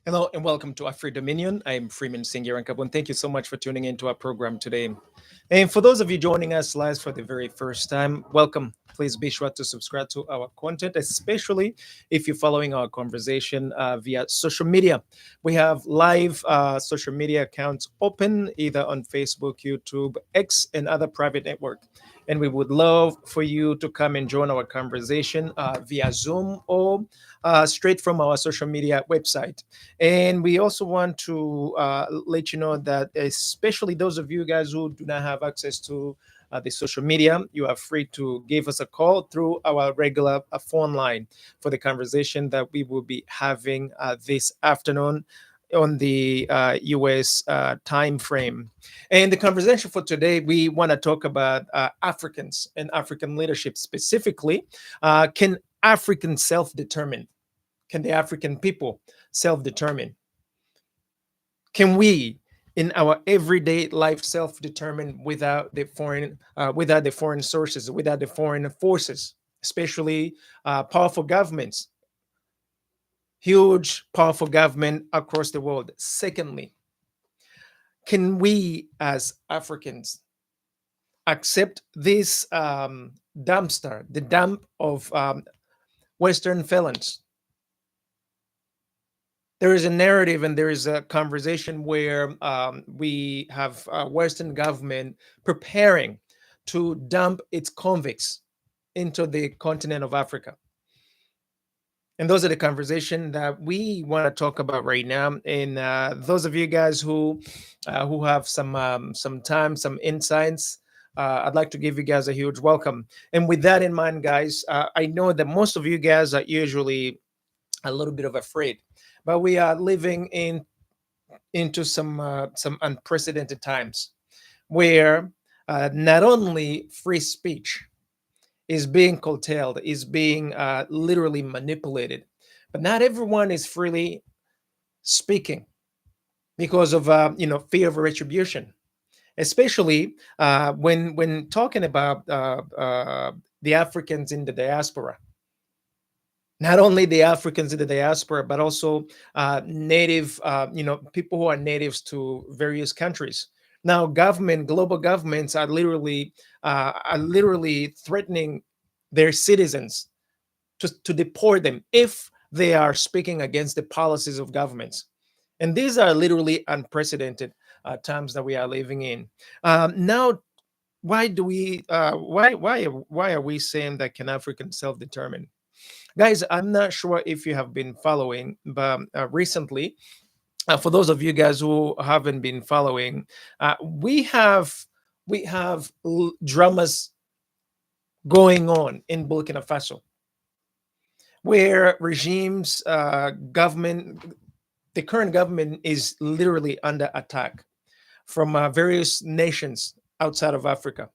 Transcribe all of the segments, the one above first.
Hello and welcome to AfriDominion. I'm Freeman Singirankabun. Thank you so much for tuning into our program today. And for those of you joining us live for the very first time, welcome. Please be sure to subscribe to our content, especially if you're following our conversation via social media. We have live social media accounts open either on Facebook, YouTube, X, and other private network. And we would love for you to come and join our conversation via Zoom or straight from our social media website. And we also want to let you know that, especially those of you guys who do not have access to the social media, you are free to give us a call through our regular phone line for the conversation that we will be having this afternoon on the US time frame. And the conversation for today, we want to talk about Africans and African leadership specifically. Can Africans self determine? Can the African people self determine? Can we, in our everyday life, self determine without the foreign sources, without the foreign forces, especially powerful governments, huge powerful government across the world? Secondly, can we as Africans accept this dumpster, the dump of Western felons? There is a narrative and there is a conversation where we have Western government preparing to dump its convicts into the continent of Africa. And those are the conversation that we want to talk about right now. And those of you guys who have some time, some insights, I'd like to give you guys a huge welcome. And with that in mind, guys, I know that most of you guys are usually a little bit of afraid, but we are living into some unprecedented times where not only free speech is being curtailed, is being literally manipulated, but not everyone is freely speaking because of fear of retribution, especially when talking about the Africans in the diaspora. Not only the Africans in the diaspora, but also native, people who are natives to various countries. Now, global governments are literally threatening their citizens to deport them if they are speaking against the policies of governments. And these are literally unprecedented times that we are living in. Now, why do we? Why are we saying that can Africans self-determine? Guys, I'm not sure if you have been following, but recently, for those of you guys who haven't been following, we have dramas going on in Burkina Faso, where the current government is literally under attack from various nations outside of Africa.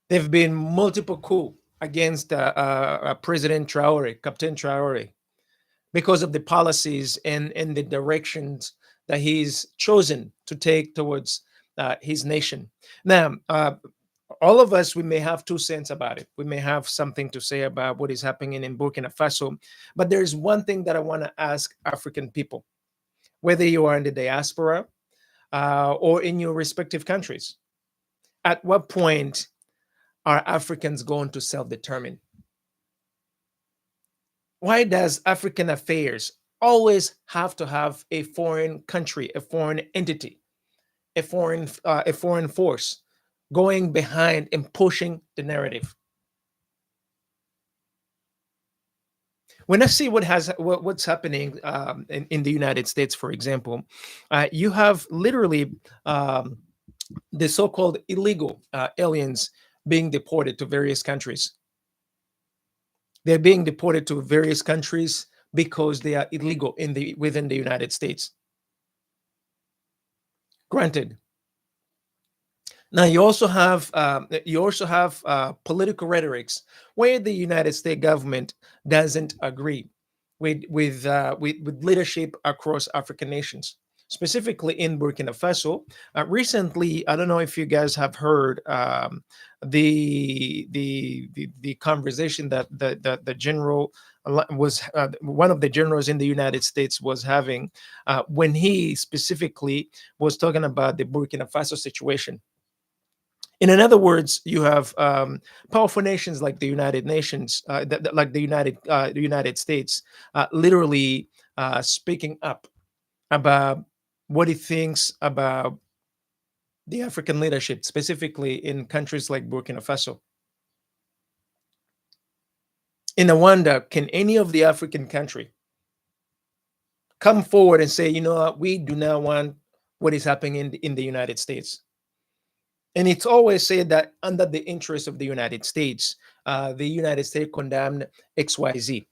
There have been multiple coups against President Traore, Captain Traore, because of the policies and the directions that he's chosen to take towards his nation. Now, all of us, we may have 2 cents about it. We may have something to say about what is happening in Burkina Faso. But there's one thing that I want to ask African people, whether you are in the diaspora or in your respective countries. At what point are Africans going to self determine? Why does African affairs always have to have a foreign country, a foreign entity, a foreign force going behind and pushing the narrative? When I see what's happening in the United States, for example, you have literally the so-called illegal aliens being deported to various countries. They're being deported to various countries because they are illegal within the United States. Granted. Now you also have political rhetorics where the United States government doesn't agree with leadership across African nations, specifically in Burkina Faso. Recently, I don't know if you guys have heard the conversation that the general was one of the generals in the United States was having when he specifically was talking about the Burkina Faso situation. In other words, you have powerful nations like the United Nations, like the United States, literally speaking up about what he thinks about the African leadership, specifically in countries like Burkina Faso. In wonder, can any of the African country come forward and say, you know what, we do not want what is happening in the United States? And it's always said that under the interest of the United States condemned XYZ.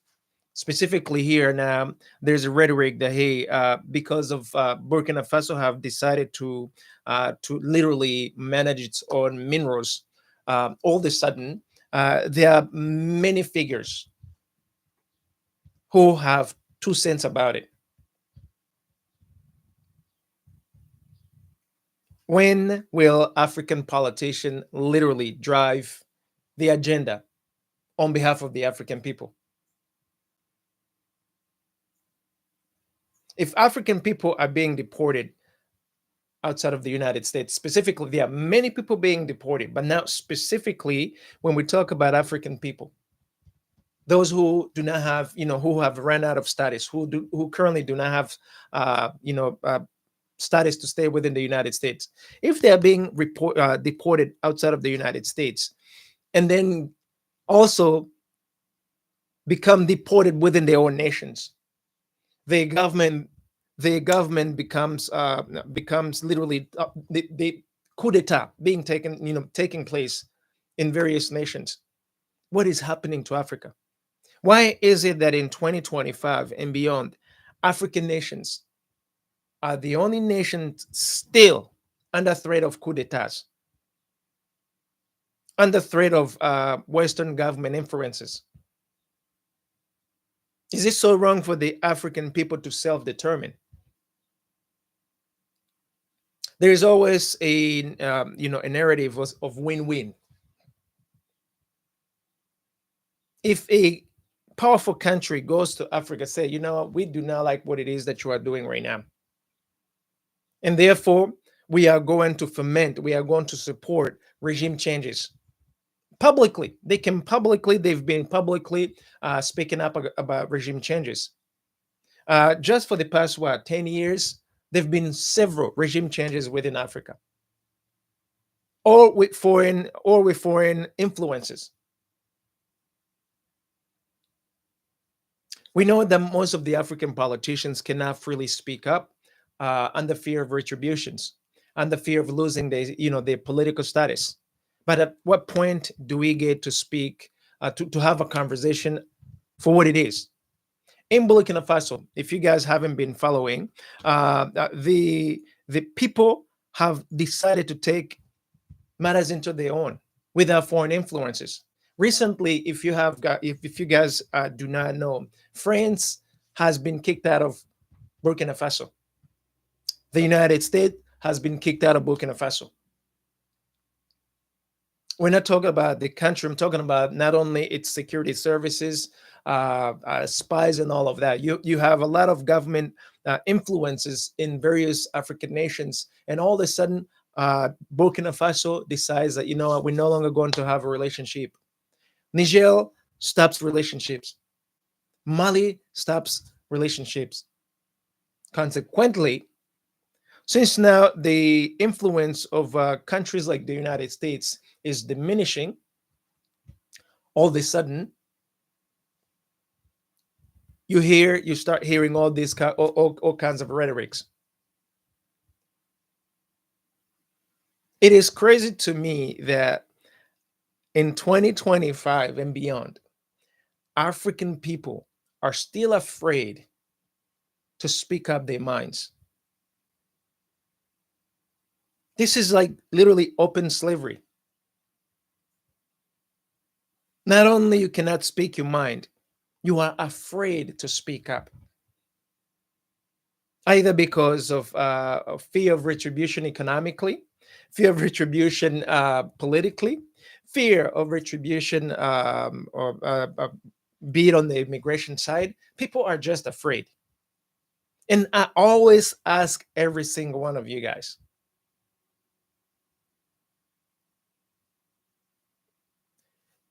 Specifically here now, there's a rhetoric that, hey, because of Burkina Faso have decided to literally manage its own minerals, all of a sudden, there are many figures who have 2 cents about it. When will African politicians literally drive the agenda on behalf of the African people? If African people are being deported outside of the United States, specifically, there are many people being deported, but now specifically when we talk about African people, those who do not have, who have run out of status, who currently do not have, status to stay within the United States, if they are being deported outside of the United States, and then also become deported within their own nations, the government becomes literally the coup d'état being taking place in various nations. What is happening to Africa? Why is it that in 2025 and beyond, African nations are the only nations still under threat of coup d'états, under threat of Western government influences? Is it so wrong for the African people to self-determine? There is always a narrative of win-win. If a powerful country goes to Africa, say, we do not like what it is that you are doing right now, and therefore we are going to foment, we are going to support regime changes publicly. They've been publicly speaking up about regime changes. Just for the past 10 years, there have been several regime changes within Africa, or with foreign influences. We know that most of the African politicians cannot freely speak up under fear of retributions, under fear of losing their political status. But at what point do we get to speak, to have a conversation for what it is? In Burkina Faso, if you guys haven't been following, the people have decided to take matters into their own without foreign influences. Recently, if you guys do not know, France has been kicked out of Burkina Faso. The United States has been kicked out of Burkina Faso. We're not talking about the country. I'm talking about not only its security services, spies, and all of that. You have a lot of government influences in various African nations, and all of a sudden, Burkina Faso decides that we're no longer going to have a relationship. Niger stops relationships. Mali stops relationships. Consequently, since now the influence of countries like the United States is diminishing, all of a sudden, you start hearing all these all kinds of rhetorics. It is crazy to me that in 2025 and beyond, African people are still afraid to speak up their minds. This is like literally open slavery. Not only you cannot speak your mind, you are afraid to speak up, either because of fear of retribution economically, fear of retribution politically, fear of retribution, or be it on the immigration side, people are just afraid. And I always ask every single one of you guys,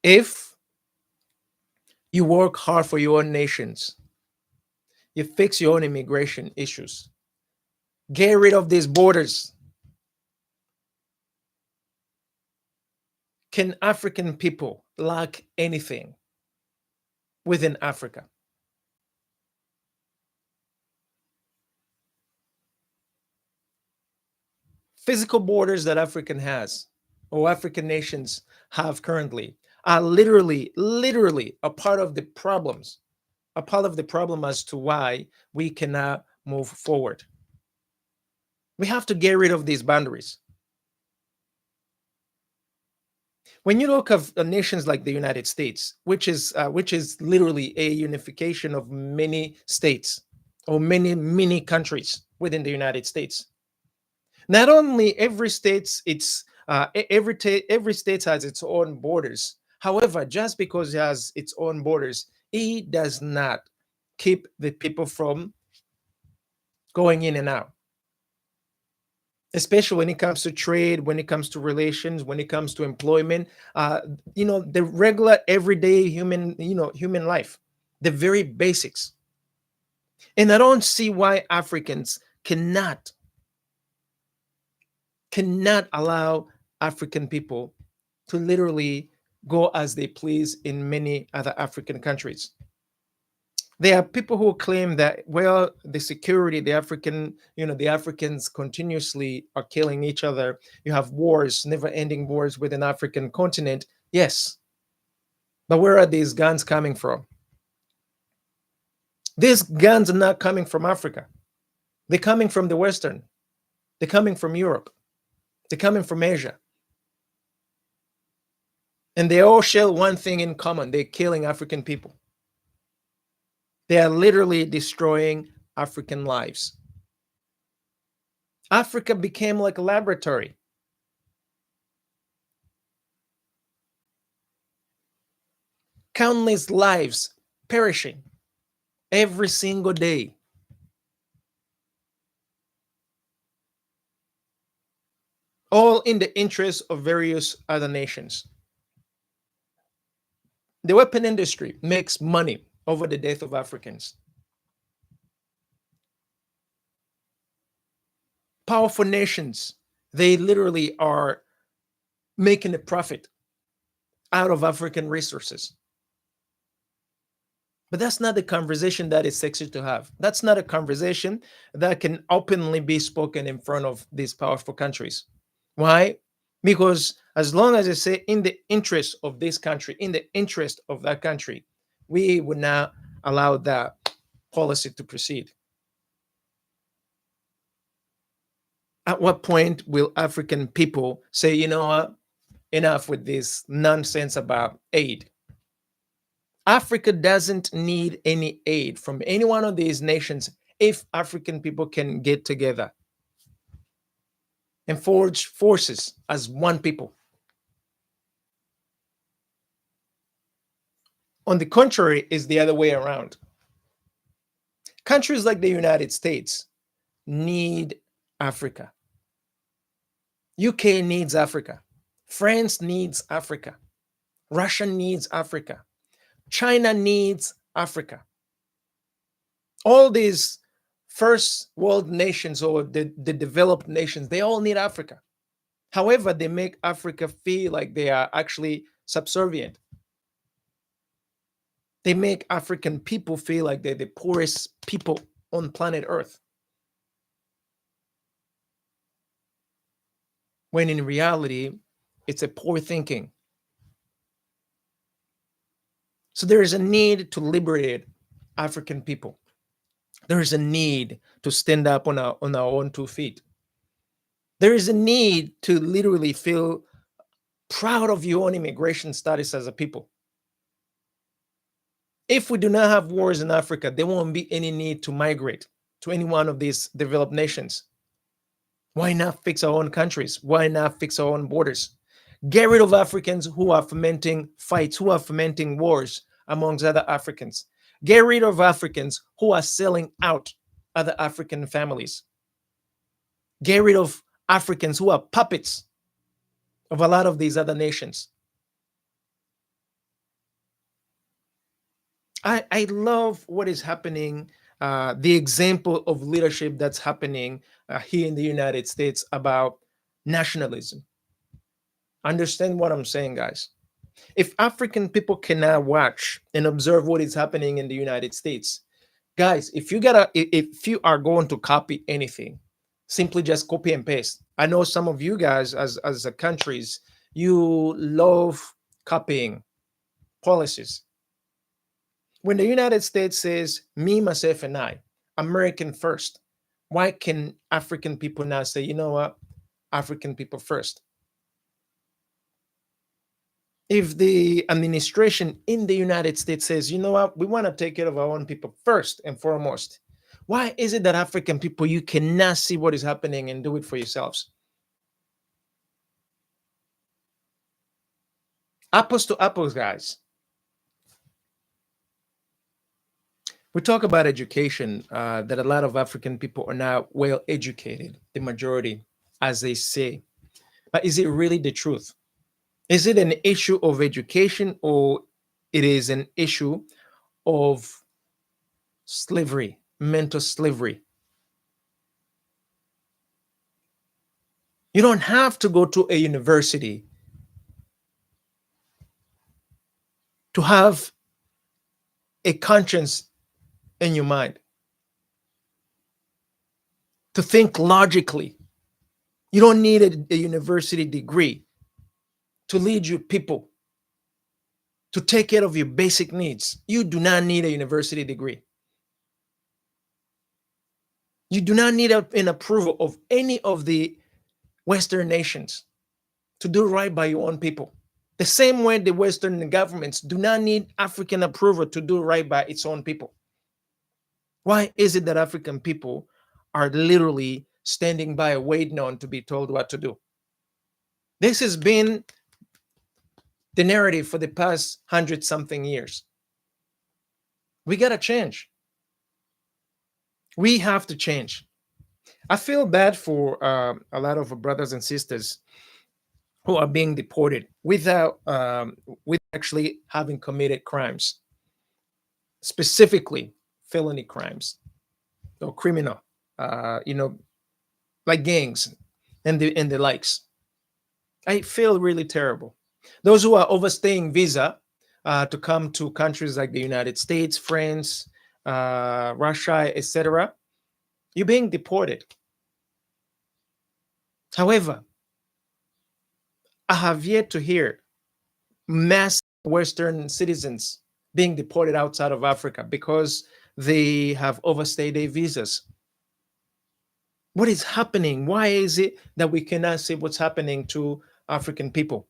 if you work hard for your own nations, you fix your own immigration issues, get rid of these borders, can African people lack anything within Africa? Physical borders that African has, or African nations have currently, are literally a part of the problems, a part of the problem as to why we cannot move forward. We have to get rid of these boundaries. When you look at nations like the United States, which is literally a unification of many states or many mini countries within the United States. Not only every state's its every state has its own borders. However, just because it has its own borders, it does not keep the people from going in and out. Especially when it comes to trade, when it comes to relations, when it comes to employment, the regular everyday human life, the very basics. And I don't see why Africans cannot allow African people to literally go as they please in many other African countries. There are people who claim that, well, the security, the Africans continuously are killing each other. You have wars, never ending wars within African continent. Yes. But where are these guns coming from? These guns are not coming from Africa. They're coming from the Western. They're coming from Europe. They're coming from Asia. And they all share one thing in common. They're killing African people. They are literally destroying African lives. Africa became like a laboratory. Countless lives perishing every single day. All in the interest of various other nations. The weapon industry makes money over the death of Africans. Powerful nations, they literally are making a profit out of African resources. But that's not the conversation that is sexy to have. That's not a conversation that can openly be spoken in front of these powerful countries. Why? Because as long as I say in the interest of this country, in the interest of that country, we would not allow that policy to proceed. At what point will African people say, you know what, enough with this nonsense about aid? Africa doesn't need any aid from any one of these nations if African people can get together and forge forces as one people. On the contrary, is the other way around. Countries like the United States need Africa. UK needs Africa. France needs Africa. Russia needs Africa. China needs Africa. All these first world nations or the developed nations, they all need Africa. However, they make Africa feel like they are actually subservient. They make African people feel like they're the poorest people on planet Earth. When in reality, it's a poor thinking. So there is a need to liberate African people. There is a need to stand up on our own 2 feet. There is a need to literally feel proud of your own immigration status as a people. If we do not have wars in Africa, there won't be any need to migrate to any one of these developed nations. Why not fix our own countries? Why not fix our own borders? Get rid of Africans who are fomenting fights, who are fomenting wars amongst other Africans. Get rid of Africans who are selling out other African families. Get rid of Africans who are puppets of a lot of these other nations. I love what is happening, the example of leadership that's happening here in the United States about nationalism. Understand what I'm saying, guys. If African people cannot watch and observe what is happening in the United States, guys, if you are going to copy anything, simply just copy and paste. I know some of you guys, as a countries, you love copying policies. When the United States says me, myself, and I, American first, why can African people now say, you know what, African people first? If the administration in the United States says, you know what, we want to take care of our own people first and foremost, why is it that African people, you cannot see what is happening and do it for yourselves? Apples to apples, guys. We talk about education, that a lot of African people are now well educated, the majority, as they say. But is it really the truth? Is it an issue of education, or it is an issue of slavery, mental slavery? You don't have to go to a university to have a conscience in your mind, to think logically. You don't need a university degree to lead your people, to take care of your basic needs. You do not need a university degree. You do not need an approval of any of the Western nations to do right by your own people. The same way the Western governments do not need African approval to do right by its own people. Why is it that African people are literally standing by waiting on to be told what to do? This has been the narrative for the past 100 something years. We got to change. We have to change. I feel bad for a lot of brothers and sisters who are being deported with actually having committed crimes, specifically felony crimes or criminal, you know, like gangs and the likes. I feel really terrible. Those who are overstaying visa to come to countries like the United States, France, Russia, etc., you're being deported. However, I have yet to hear mass Western citizens being deported outside of Africa because they have overstayed their visas. What is happening? Why is it that we cannot see what's happening to African people?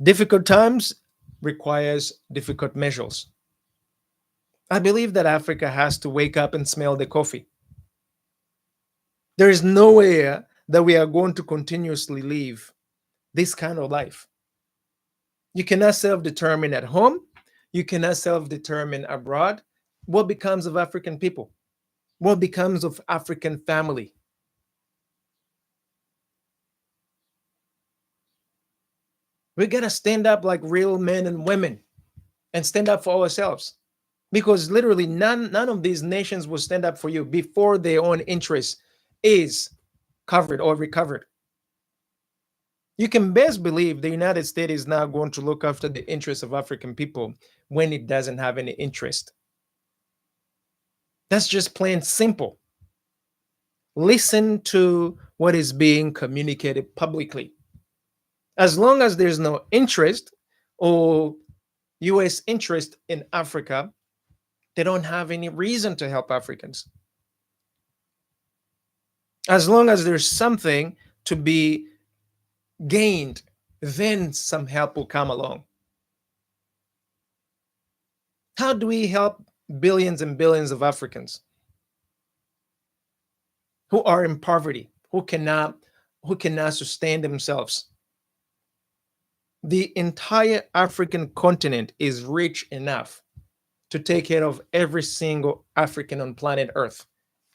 Difficult times requires difficult measures. I believe that Africa has to wake up and smell the coffee. There is nowhere that we are going to continuously live this kind of life. You cannot self determine at home, you cannot self determine abroad. What becomes of African people? What becomes of African family? We got to stand up like real men and women and stand up for ourselves, because literally none of these nations will stand up for you before their own interest is covered or recovered. You can best believe the United States is now going to look after the interests of African people when it doesn't have any interest. That's just plain simple. Listen to what is being communicated publicly. As long as there's no interest or US interest in Africa, they don't have any reason to help Africans. As long as there's something to be gained, then some help will come along. How do we help billions and billions of Africans who are in poverty, who cannot who cannot sustain themselves. The entire African continent is rich enough to take care of every single African on planet Earth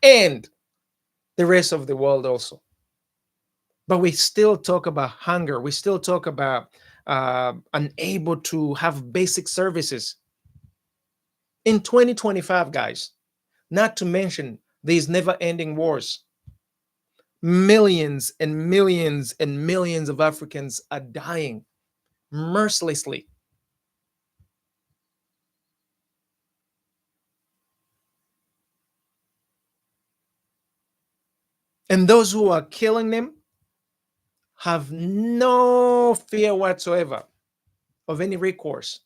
and the rest of the world also. But we still talk about hunger. We still talk about unable to have basic services. In 2025, guys, not to mention these never ending wars, millions and millions and millions of Africans are dying mercilessly. And those who are killing them have no fear whatsoever of any recourse.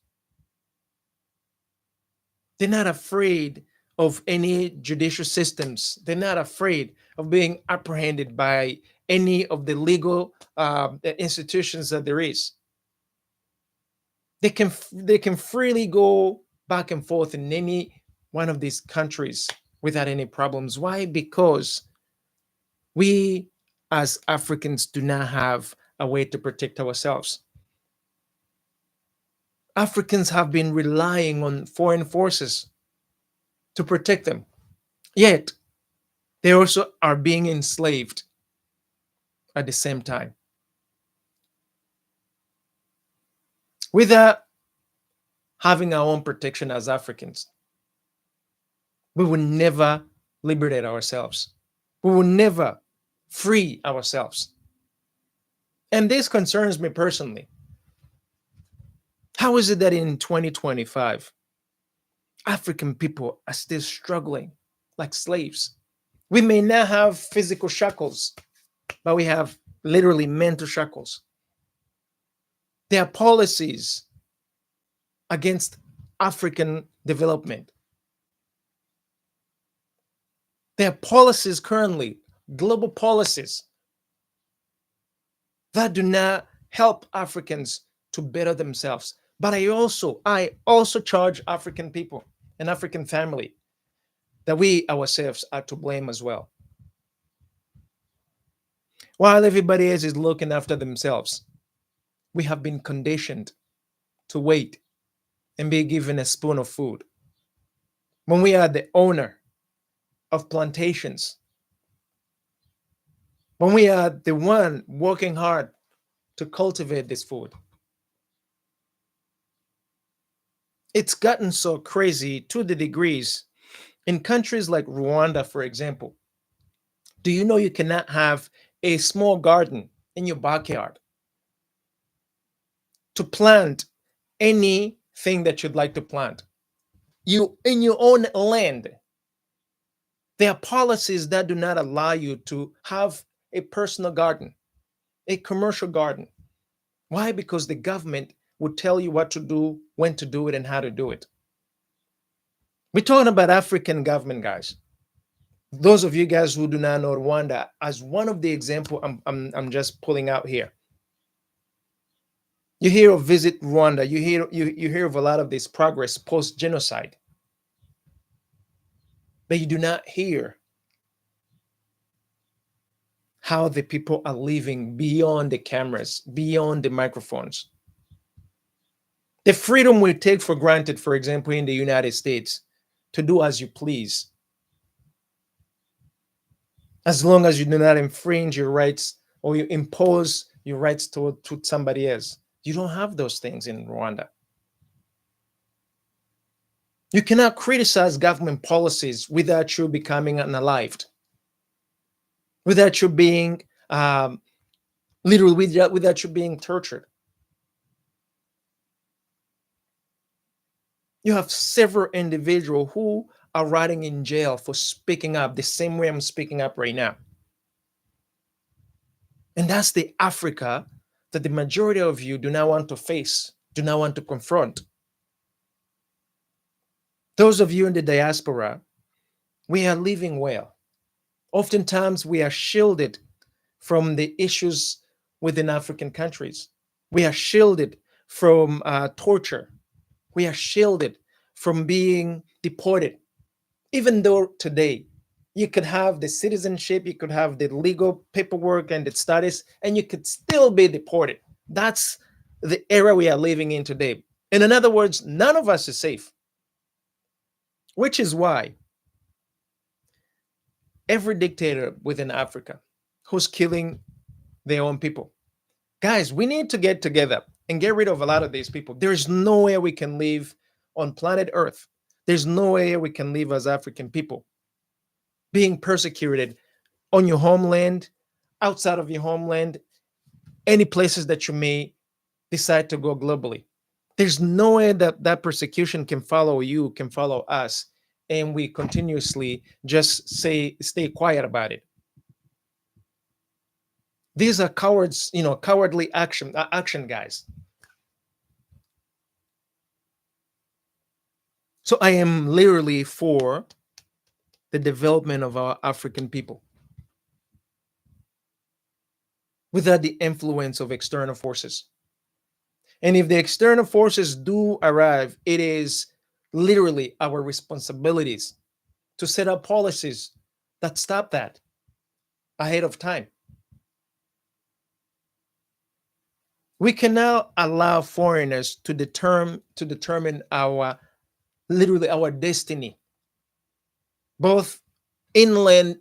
They're not afraid of any judicial systems. They're not afraid of being apprehended by any of the legal institutions that there is. They can freely go back and forth in any one of these countries without any problems. Why? Because we as Africans do not have a way to protect ourselves. Africans have been relying on foreign forces to protect them. Yet, they also are being enslaved at the same time. Without having our own protection as Africans, we will never liberate ourselves. We will never free ourselves. And this concerns me personally. How is it that in 2025, African people are still struggling like slaves? We may not have physical shackles, but we have literally mental shackles. There are policies against African development. There are policies currently, global policies, that do not help Africans to better themselves. But I also charge African people and African family that we ourselves are to blame as well. While everybody else is looking after themselves, we have been conditioned to wait and be given a spoon of food. When we are the owner of plantations, when we are the one working hard to cultivate this food, it's gotten so crazy to the degrees in countries like Rwanda, for example. Do you know you cannot have a small garden in your backyard to plant anything that you'd like to plant? You, in your own land, there are policies that do not allow you to have a personal garden, a commercial garden. Why? Because the government will tell you what to do, when to do it, and how to do it. We're talking about African government, guys. Those of you guys who do not know Rwanda, as one of the example I'm just pulling out here. You hear of Visit Rwanda, you hear of a lot of this progress post-genocide. But you do not hear how the people are living beyond the cameras, beyond the microphones. The freedom we take for granted, for example, in the United States, to do as you please, as long as you do not infringe your rights or you impose your rights to somebody else. You don't have those things in Rwanda. You cannot criticize government policies without you becoming unalived, without you being literally without you being tortured. You have several individuals who are rotting in jail for speaking up the same way I'm speaking up right now. And that's the Africa that the majority of you do not want to face, do not want to confront. Those of you in the diaspora, we are living well. Oftentimes, we are shielded from the issues within African countries. We are shielded from torture. We are shielded from being deported. Even though today You could have the citizenship, you could have the legal paperwork and the status, and you could still be deported. That's the era we are living in today. In other words, none of us is safe, which is why every dictator within Africa who's killing their own people, guys, we need to get together and get rid of a lot of these people. There's no way we can live on planet Earth. There's no way we can live as African people being persecuted on your homeland, outside of your homeland, any places that you may decide to go globally. There's no way that that persecution can follow you, can follow us, and we continuously just stay quiet about it. These are cowards, cowardly action, guys. So I am literally for the development of our African people without the influence of external forces. And if the external forces do arrive, it is literally our responsibilities to set up policies that stop that ahead of time. We cannot allow foreigners to determine our destiny, both inland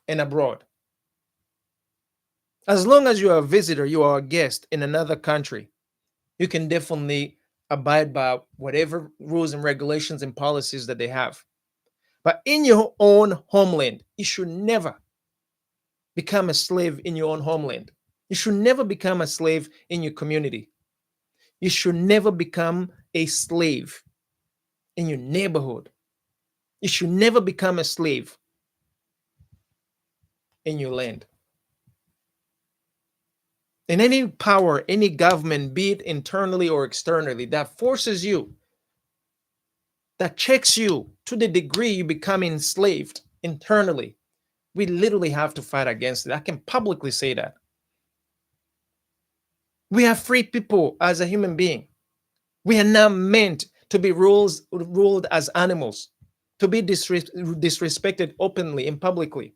and abroad. As long as you are a visitor, you are a guest in another country, you can definitely abide by whatever rules and regulations and policies that they have. But in your own homeland, you should never become a slave in your own homeland. You should never become a slave in your community. You should never become a slave in your neighborhood. You should never become a slave in your land. And any power, any government, be it internally or externally, that forces you, that checks you to the degree you become enslaved internally, we literally have to fight against it. I can publicly say that. We are free people as a human being. We are not meant to be ruled as animals, to be disrespected openly and publicly.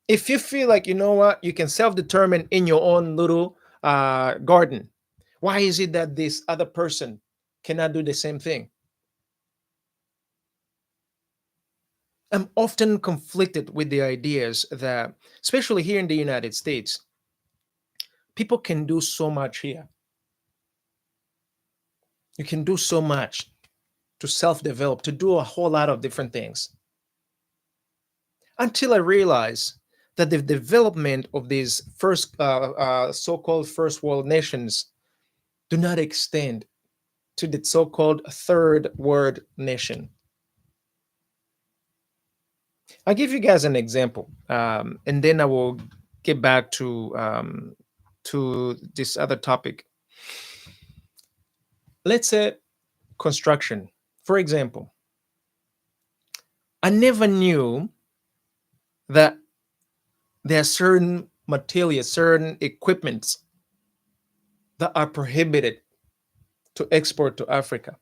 If you feel like, you know what, you can self-determine in your own little garden, why is it that this other person cannot do the same thing? I'm often conflicted with the ideas that, especially here in the United States, people can do so much here. You can do so much to self-develop, to do a whole lot of different things. Until I realized that the development of these so-called first world nations do not extend to the so-called third world nation. I'll give you guys an example, and then I will get back to this other topic. Let's say construction. For example, I never knew that there are certain materials, certain equipments that are prohibited to export to Africa.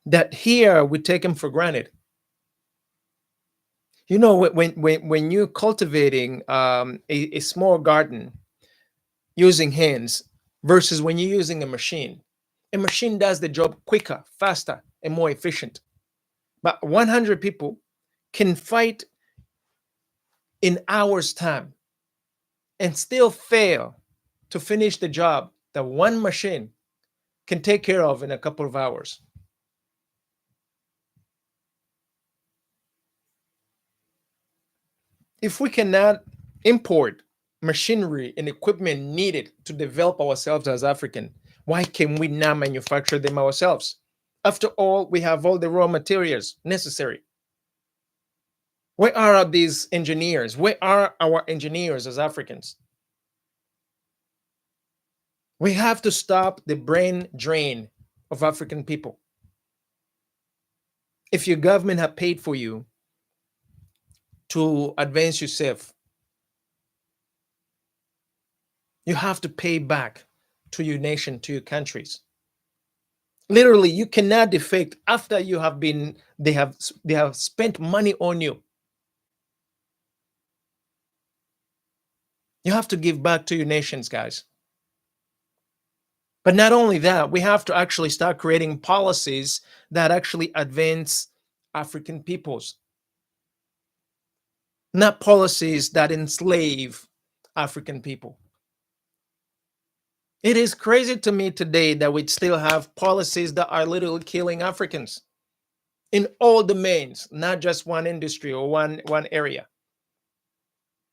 That here we take them for granted. You know, when you're cultivating a small garden using hands versus when you're using a machine does the job quicker, faster, and more efficient. But 100 people can fight in hours' time and still fail to finish the job that one machine can take care of in a couple of hours. If we cannot import machinery and equipment needed to develop ourselves as African, why can we not manufacture them ourselves? After all, we have all the raw materials necessary. Where are these engineers? Where are our engineers as Africans? We have to stop the brain drain of African people. If your government have paid for you to advance yourself, you have to pay back to your nation, to your countries. Literally, you cannot defect after you have been, they have spent money on you. You have to give back to your nations, guys. But not only that, we have to actually start creating policies that actually advance African peoples, not policies that enslave African people. It is crazy to me today that we still have policies that are literally killing Africans in all domains, not just one industry or one area.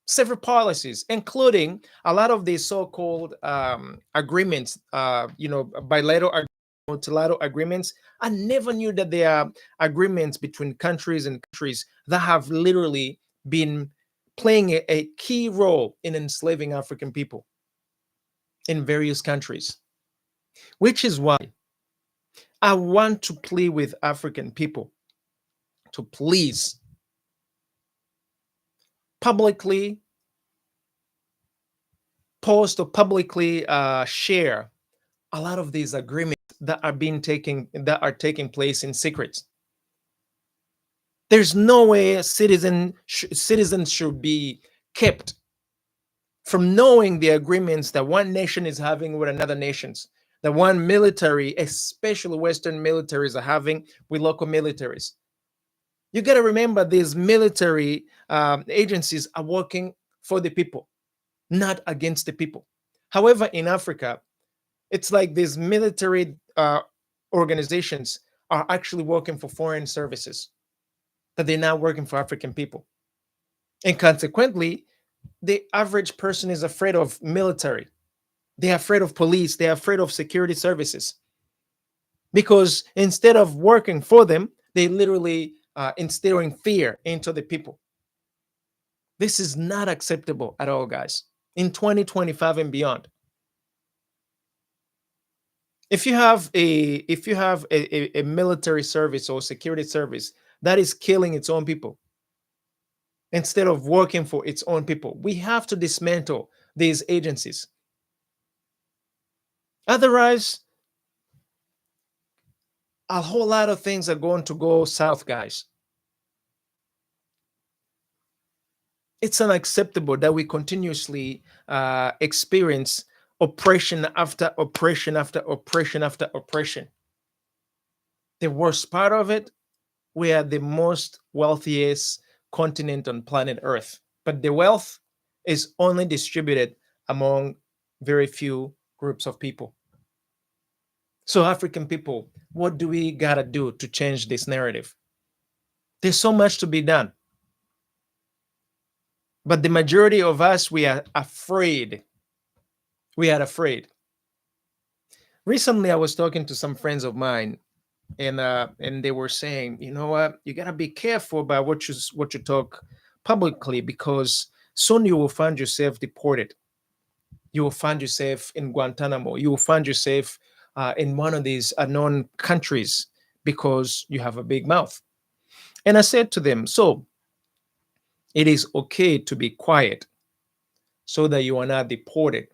Several policies, including a lot of these so-called agreements, bilateral, multilateral agreements. I never knew that there are agreements between countries and countries that have literally been playing a key role in enslaving African people in various countries, which is why I want to plead with African people to please publicly post or publicly share a lot of these agreements that are taking place in secret. There's no way citizens should be kept from knowing the agreements that one nation is having with another nations, that one military, especially Western militaries, are having with local militaries. You got to remember these military agencies are working for the people, not against the people. However, in Africa, it's like these military organizations are actually working for foreign services, that they're not working for African people. And consequently, the average person is afraid of military. They're afraid of police. They're afraid of security services because instead of working for them, they literally instilling fear into the people. This is not acceptable at all, guys. In 2025 and beyond, if you have a military service or security service that is killing its own people instead of working for its own people, we have to dismantle these agencies. Otherwise, a whole lot of things are going to go south, guys. It's unacceptable that we continuously experience oppression after oppression after oppression after oppression. The worst part of it, we are the most wealthiest continent on planet Earth, but the wealth is only distributed among very few groups of people. So, African people, what do we gotta do to change this narrative? There's so much to be done, but the majority of us, we are afraid. We are afraid. Recently, I was talking to some friends of mine, and they were saying, you know what, you gotta be careful about what you talk publicly because soon you will find yourself deported. You will find yourself in Guantanamo. You will find yourself in one of these unknown countries because you have a big mouth. And I said to them, so it is okay to be quiet so that you are not deported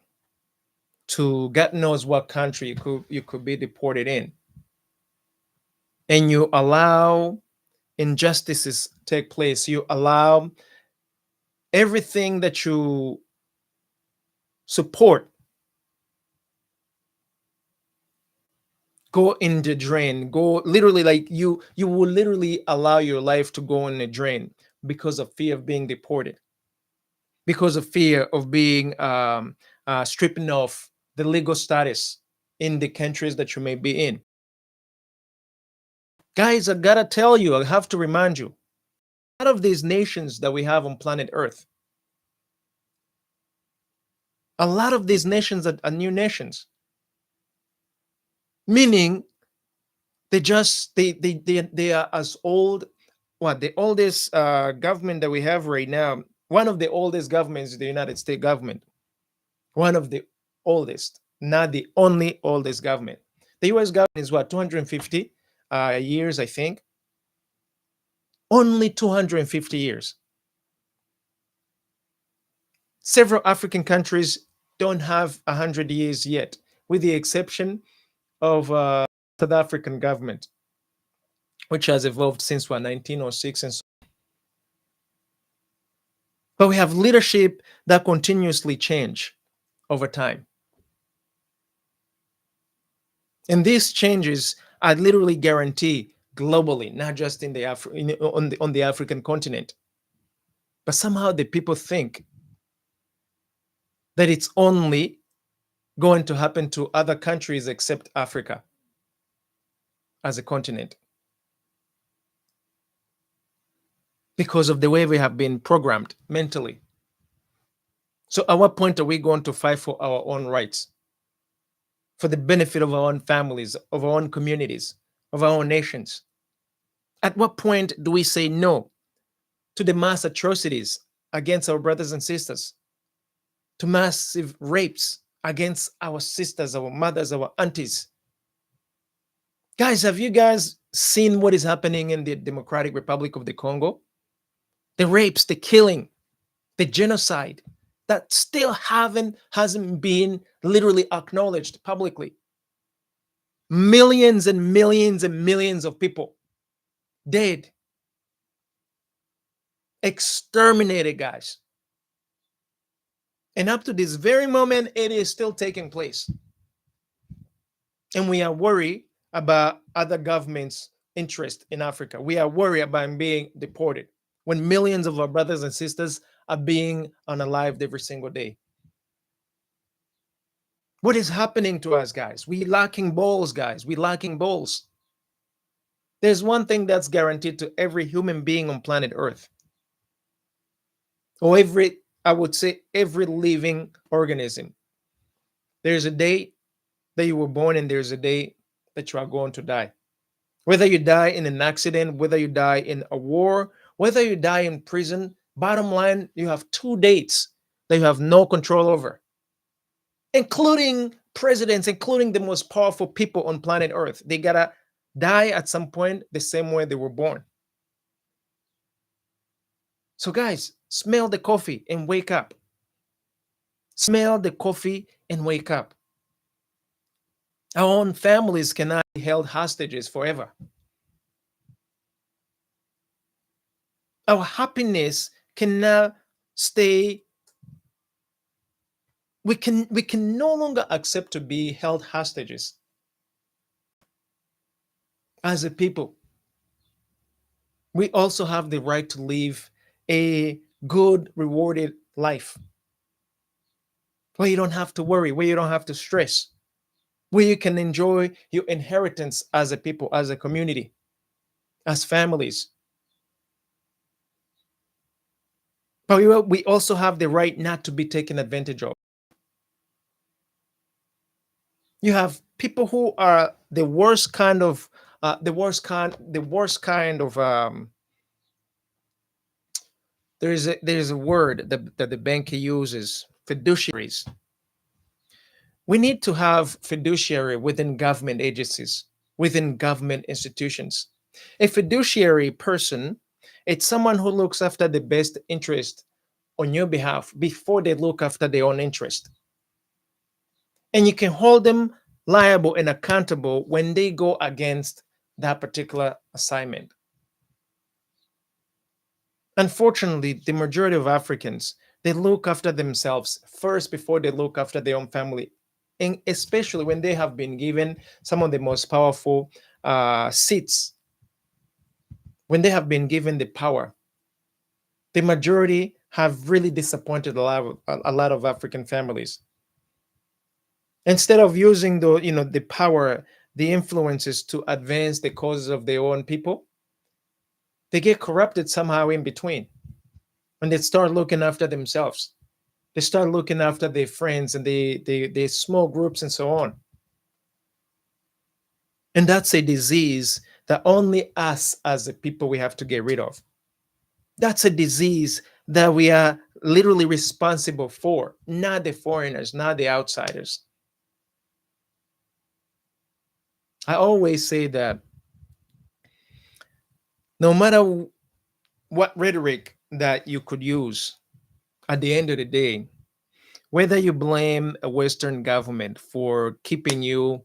to God knows what country you could be deported in, and you allow injustices take place. You allow everything that you support go in the drain. Go literally, like you will literally allow your life to go in the drain because of fear of being deported, because of fear of being stripping off the legal status in the countries that you may be in. Guys, I gotta tell you, I have to remind you, a lot of these nations that we have on planet Earth, a lot of these nations are new nations, meaning they are as old. What, the oldest government that we have right now, one of the oldest governments is the United States government. One of the oldest, not the only oldest government. The US government is what, 250 years, I think. Only 250 years. Several African countries don't have 100 years yet, with the exception of South African government, which has evolved since 1906 and so. But we have leadership that continuously change over time. And these changes are literally guaranteed globally, not just in the on the African continent. But somehow the people think that it's only going to happen to other countries except Africa as a continent, because of the way we have been programmed mentally. So at what point are we going to fight for our own rights, for the benefit of our own families, of our own communities, of our own nations? At what point do we say no to the mass atrocities against our brothers and sisters, to massive rapes against our sisters, our mothers, our aunties? Guys, have you guys seen what is happening in the Democratic Republic of the Congo? The rapes, the killing, the genocide that still hasn't been literally acknowledged publicly. Millions and millions and millions of people dead, exterminated, guys. And up to this very moment, it is still taking place. And we are worried about other governments' interest in Africa. We are worried about being deported when millions of our brothers and sisters are being unalived every single day. What is happening to us, guys? We lacking balls, guys. We lacking balls. There's one thing that's guaranteed to every human being on planet Earth, or I would say every living organism. There's a day that you were born and there's a day that you are going to die. Whether you die in an accident, whether you die in a war, whether you die in prison, bottom line, you have 2 dates that you have no control over, including presidents, including the most powerful people on planet Earth. They gotta die at some point the same way they were born. So, guys, smell the coffee and wake up. Smell the coffee and wake up. Our own families cannot be held hostages forever. Our happiness cannot stay. We can no longer accept to be held hostages as a people. We also have the right to live a good, rewarded life where you don't have to worry, where you don't have to stress, where you can enjoy your inheritance as a people, as a community, as families. But we also have the right not to be taken advantage of. You have people who are the worst kind of there's a word that the bank uses, fiduciaries. We need to have fiduciary within government agencies, within government institutions. A fiduciary person, it's someone who looks after the best interest on your behalf before they look after their own interest. And you can hold them liable and accountable when they go against that particular assignment. Unfortunately, the majority of Africans, they look after themselves first before they look after their own family, and especially when they have been given some of the most powerful seats, when they have been given the power. The majority have really disappointed a lot of African families. Instead of using the power, the influences to advance the causes of their own people, they get corrupted somehow in between. And they start looking after themselves. They start looking after their friends and the small groups and so on. And that's a disease that only us as a people we have to get rid of. That's a disease that we are literally responsible for, not the foreigners, not the outsiders. I always say that no matter what rhetoric that you could use, at the end of the day, whether you blame a Western government for keeping you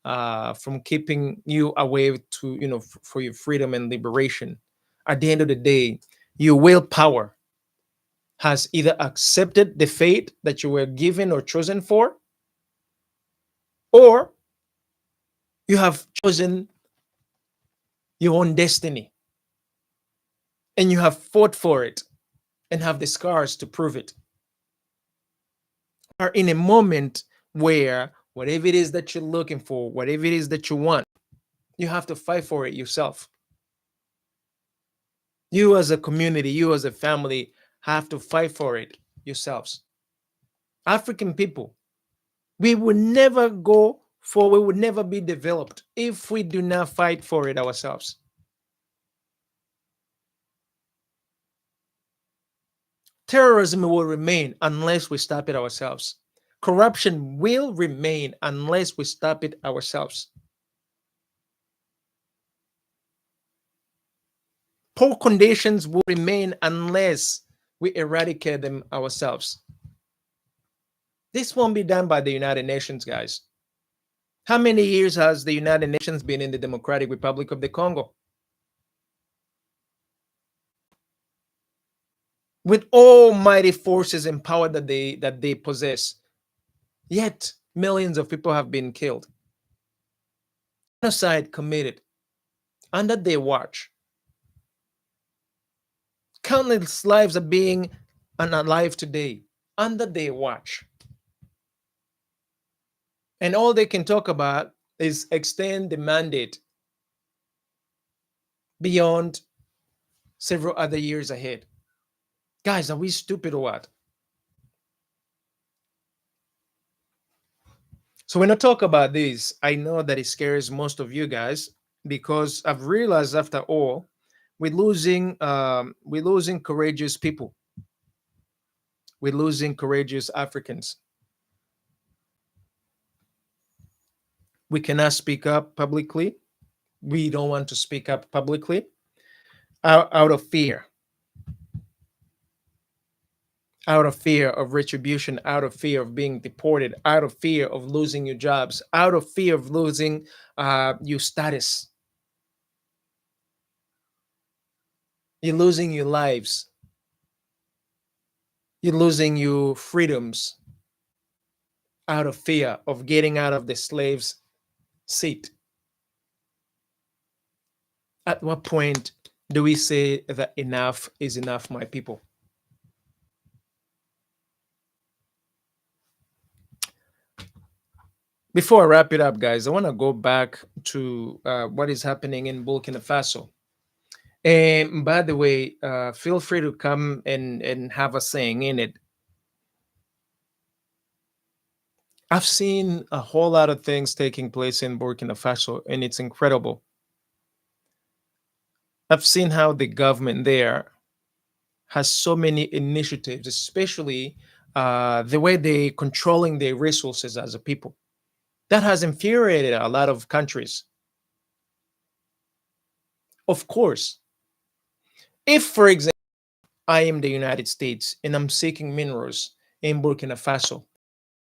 from keeping you away to, for your freedom and liberation. At the end of the day, your willpower has either accepted the fate that you were given or chosen for, or you have chosen your own destiny and you have fought for it and have the scars to prove it. Are in a moment where whatever it is that you're looking for, whatever it is that you want, you have to fight for it yourself. You as a community, you as a family have to fight for it yourselves. African people, we would never go for, we would never be developed if we do not fight for it ourselves. Terrorism will remain unless we stop it ourselves. Corruption will remain unless we stop it ourselves. Poor conditions will remain unless we eradicate them ourselves. This won't be done by the United Nations, guys. How many years has the United Nations been in the Democratic Republic of the Congo? With almighty forces and power that they possess, yet millions of people have been killed. Genocide committed under their watch. Countless lives are being unalive today under their watch. And all they can talk about is extend the mandate beyond several other years ahead. Guys, are we stupid or what? So when I talk about this, I know that it scares most of you guys because I've realized after all, we're losing courageous people. We're losing courageous Africans. We cannot speak up publicly. We don't want to speak up publicly out of fear. Out of fear of retribution, out of fear of being deported, out of fear of losing your jobs, out of fear of losing your status. You're losing your lives. You're losing your freedoms out of fear of getting out of the slave's seat. At what point do we say that enough is enough, my people? Before I wrap it up, guys, I want to go back to what is happening in Burkina Faso. And by the way, feel free to come and have a saying in it. I've seen a whole lot of things taking place in Burkina Faso, and it's incredible. I've seen how the government there has so many initiatives, especially the way they're controlling their resources as a people. That has infuriated a lot of countries. Of course, if, for example, I am the United States and I'm seeking minerals in Burkina Faso,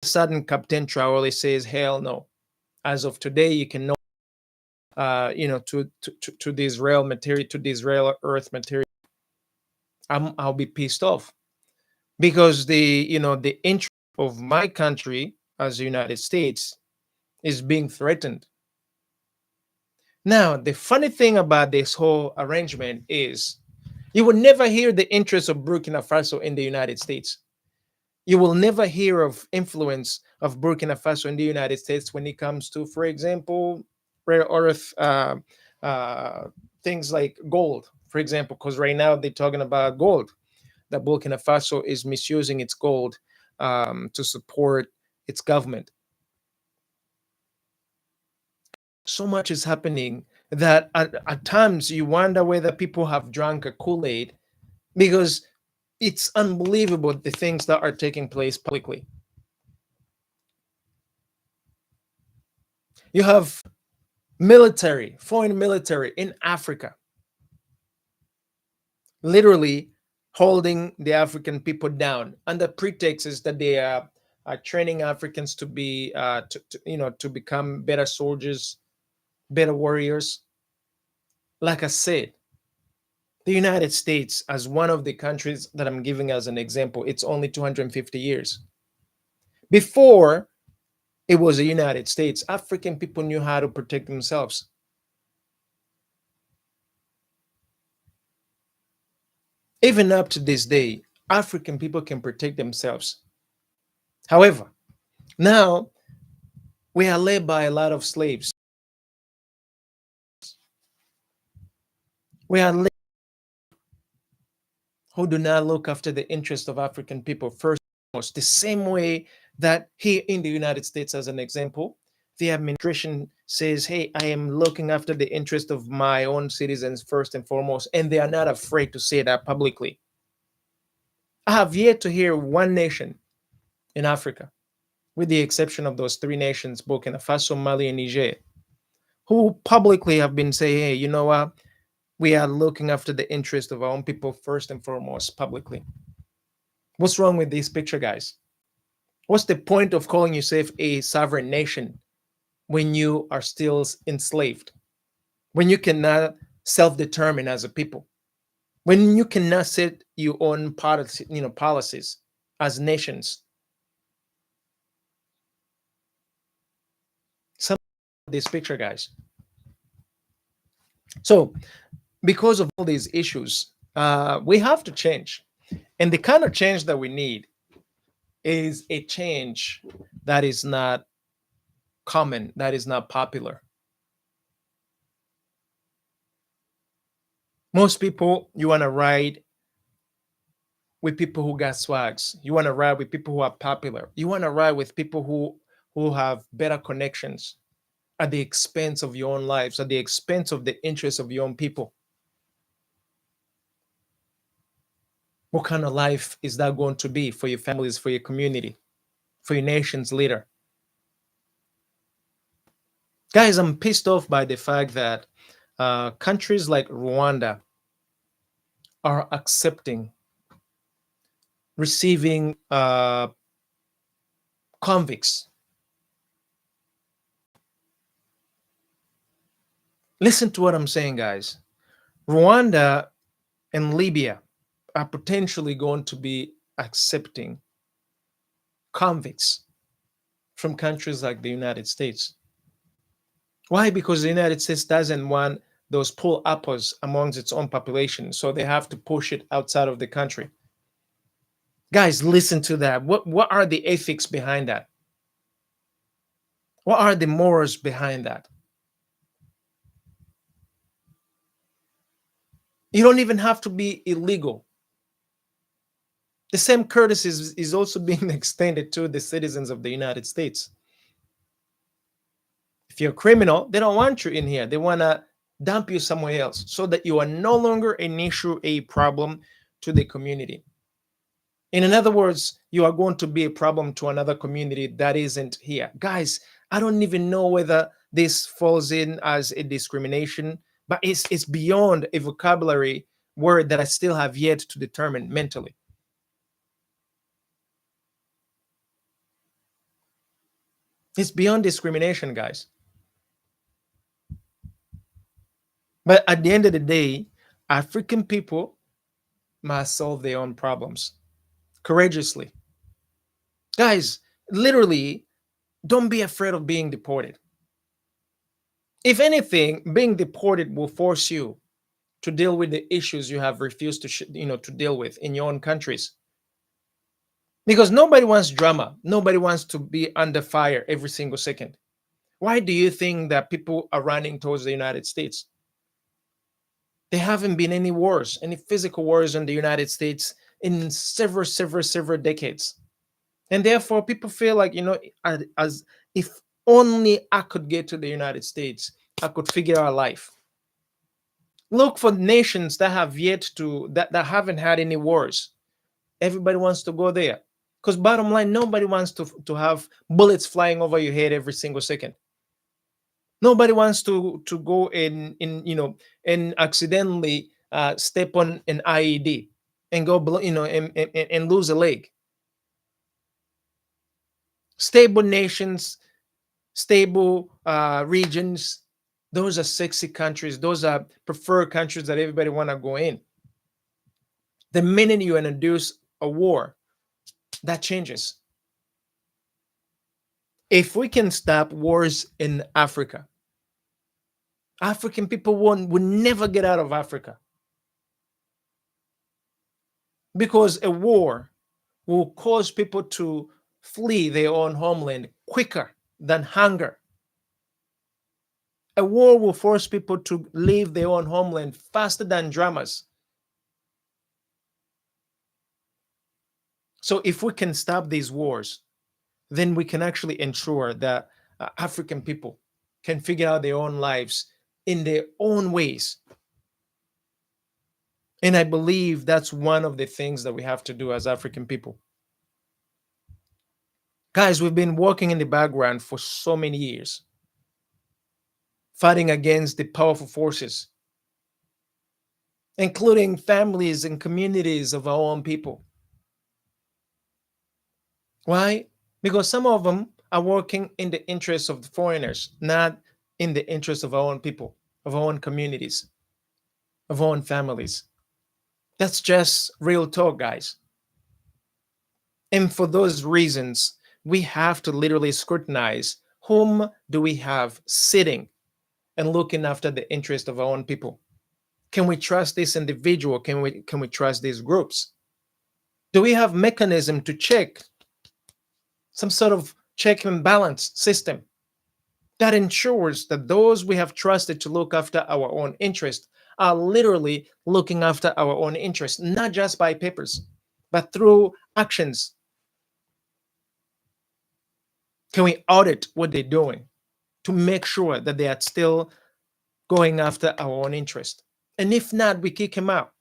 sudden Captain Traore says, "Hell no! As of today, you can no, to the Israel material, to the Israel earth material." I'll be pissed off because the interest of my country as the United States is being threatened. Now, the funny thing about this whole arrangement is you will never hear the interest of Burkina Faso in the United States. You will never hear of influence of Burkina Faso in the United States when it comes to, for example, rare earth things like gold, for example, because right now they're talking about gold, that Burkina Faso is misusing its gold to support its government. So much is happening that at times you wonder whether people have drunk a Kool-Aid, because it's unbelievable the things that are taking place publicly. You have military, foreign military in Africa, literally holding the African people down under pretexts that they are training Africans to be to become better soldiers, better warriors. Like I said, the United States, as one of the countries that I'm giving as an example, it's only 250 years. Before it was the United States, African people knew how to protect themselves. Even up to this day, African people can protect themselves. However, now we are led by a lot of slaves. We are led who do not look after the interest of African people first, the same way that here in the United States, as an example, the administration says, hey, I am looking after the interest of my own citizens first and foremost, and they are not afraid to say that publicly. I have yet to hear one nation in Africa, with the exception of those three nations, Burkina Faso, Mali, and Niger, who publicly have been saying, hey, you know what? We are looking after the interest of our own people first and foremost publicly. What's wrong with this picture, guys? What's the point of calling yourself a sovereign nation when you are still enslaved? When you cannot self-determine as a people? When you cannot set your own policies as nations? Some of this picture, guys. So, because of all these issues, we have to change. And the kind of change that we need is a change that is not common, that is not popular. Most people, you want to ride with people who got swags. You want to ride with people who are popular. You want to ride with people who have better connections at the expense of your own lives, at the expense of the interests of your own people. What kind of life is that going to be for your families, for your community, for your nation's leader? Guys, I'm pissed off by the fact that countries like Rwanda are accepting receiving convicts. Listen to what I'm saying, guys. Rwanda and Libya are potentially going to be accepting convicts from countries like the United States. Why? Because the United States doesn't want those poor apples amongst its own population, so they have to push it outside of the country. Guys, listen to that. What are the ethics behind that? What are the morals behind that? You don't even have to be illegal. The same courtesy is also being extended to the citizens of the United States. If you're a criminal, they don't want you in here. They want to dump you somewhere else so that you are no longer an issue, a problem to the community. In other words, you are going to be a problem to another community that isn't here. Guys, I don't even know whether this falls in as a discrimination, but it's beyond a vocabulary word that I still have yet to determine mentally. It's beyond discrimination, guys. But at the end of the day, African people must solve their own problems courageously. Guys, literally, don't be afraid of being deported. If anything, being deported will force you to deal with the issues you have refused to deal with in your own countries. Because nobody wants drama. Nobody wants to be under fire every single second. Why do you think that people are running towards the United States? There haven't been any wars, any physical wars in the United States in several decades. And therefore, people feel like, as if only I could get to the United States, I could figure out life. Look for nations that have yet to, that haven't had any wars. Everybody wants to go there. Because bottom line, nobody wants to have bullets flying over your head every single second. Nobody wants to go and accidentally step on an IED and go and lose a leg. Stable nations, stable regions, those are sexy countries. Those are preferred countries that everybody want to go in. The minute you introduce a war, that changes. If we can stop wars in Africa, African people will never get out of Africa, because a war will cause people to flee their own homeland quicker than hunger. A war will force people to leave their own homeland faster than dramas. So if we can stop these wars, then we can actually ensure that African people can figure out their own lives in their own ways. And I believe that's one of the things that we have to do as African people. Guys, we've been working in the background for so many years, fighting against the powerful forces, including families and communities of our own people. Why? Because some of them are working in the interests of the foreigners, not in the interests of our own people, of our own communities, of our own families. That's just real talk, guys. And for those reasons, we have to literally scrutinize whom do we have sitting and looking after the interest of our own people. Can we trust this individual? Can we trust these groups? Do we have mechanism to check, some sort of check and balance system that ensures that those we have trusted to look after our own interest are literally looking after our own interest, not just by papers, but through actions? Can we audit what they're doing to make sure that they are still going after our own interest? And if not, we kick him out.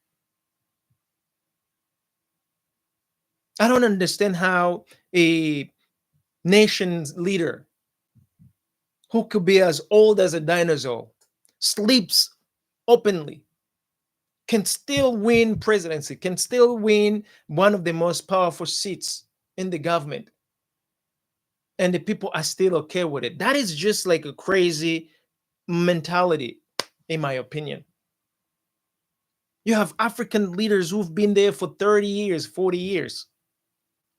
I don't understand how a nation's leader who could be as old as a dinosaur sleeps openly, can still win presidency, can still win one of the most powerful seats in the government, and the people are still okay with it. That is just like a crazy mentality, in my opinion. You have African leaders who've been there for 30 years, 40 years,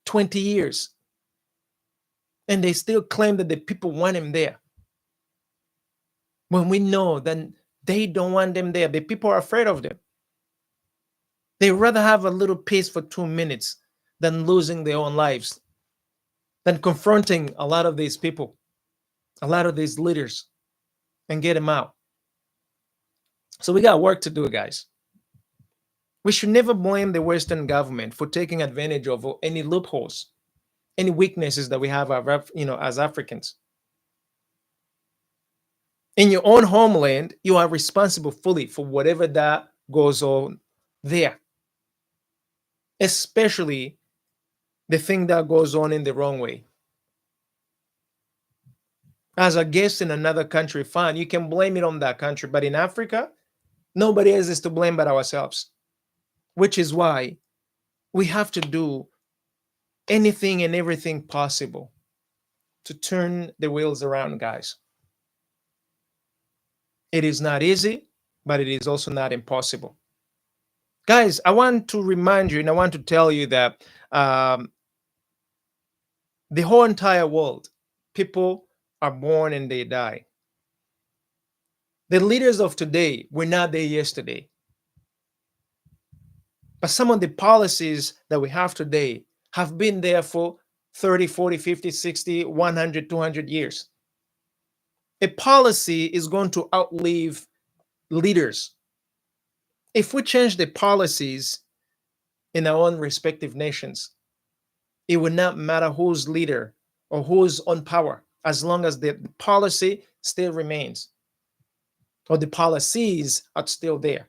20 years, and they still claim that the people want him there. When we know that they don't want them there, the people are afraid of them. They rather have a little peace for 2 minutes than losing their own lives, than confronting a lot of these people, a lot of these leaders, and get them out. So we got work to do, guys. We should never blame the Western government for taking advantage of any loopholes, any weaknesses that we have, as Africans. In your own homeland, you are responsible fully for whatever that goes on there, especially the thing that goes on in the wrong way. As a guest in another country, fine, you can blame it on that country. But in Africa, nobody else is to blame but ourselves, which is why we have to do anything and everything possible to turn the wheels around, guys. It is not easy, but it is also not impossible. Guys, I want to remind you and I want to tell you that the whole entire world, people are born and they die. The leaders of today were not there yesterday. But some of the policies that we have today have been there for 30, 40, 50, 60, 100, 200 years. A policy is going to outlive leaders. If we change the policies in our own respective nations, it would not matter who's leader or who's on power, as long as the policy still remains or the policies are still there.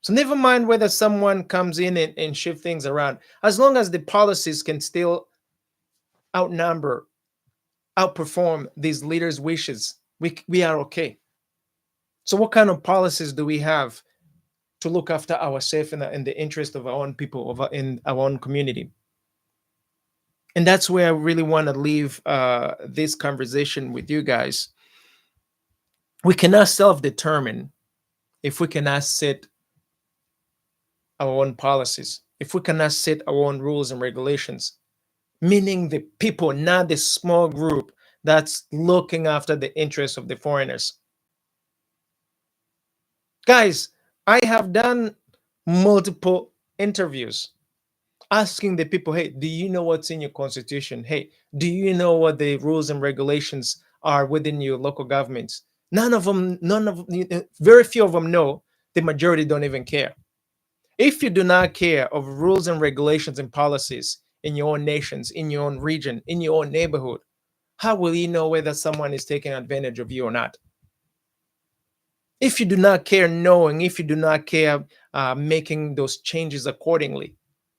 So never mind whether someone comes in and shift things around. As long as the policies can still outnumber, outperform these leaders' wishes, we are okay. So what kind of policies do we have to look after ourselves in the interest of our own people, in our own community? And that's where I really want to leave this conversation with you guys. We cannot self determine if we cannot set our own policies, if we cannot set our own rules and regulations, meaning the people, not the small group that's looking after the interests of the foreigners. Guys, I have done multiple interviews asking the people, hey, do you know what's in your constitution? Hey, do you know what the rules and regulations are within your local governments? Very few of them know. The majority don't even care. If you do not care of rules and regulations and policies in your own nations, in your own region, in your own neighborhood, how will you know whether someone is taking advantage of you or not? If you do not care knowing, if you do not care making those changes accordingly,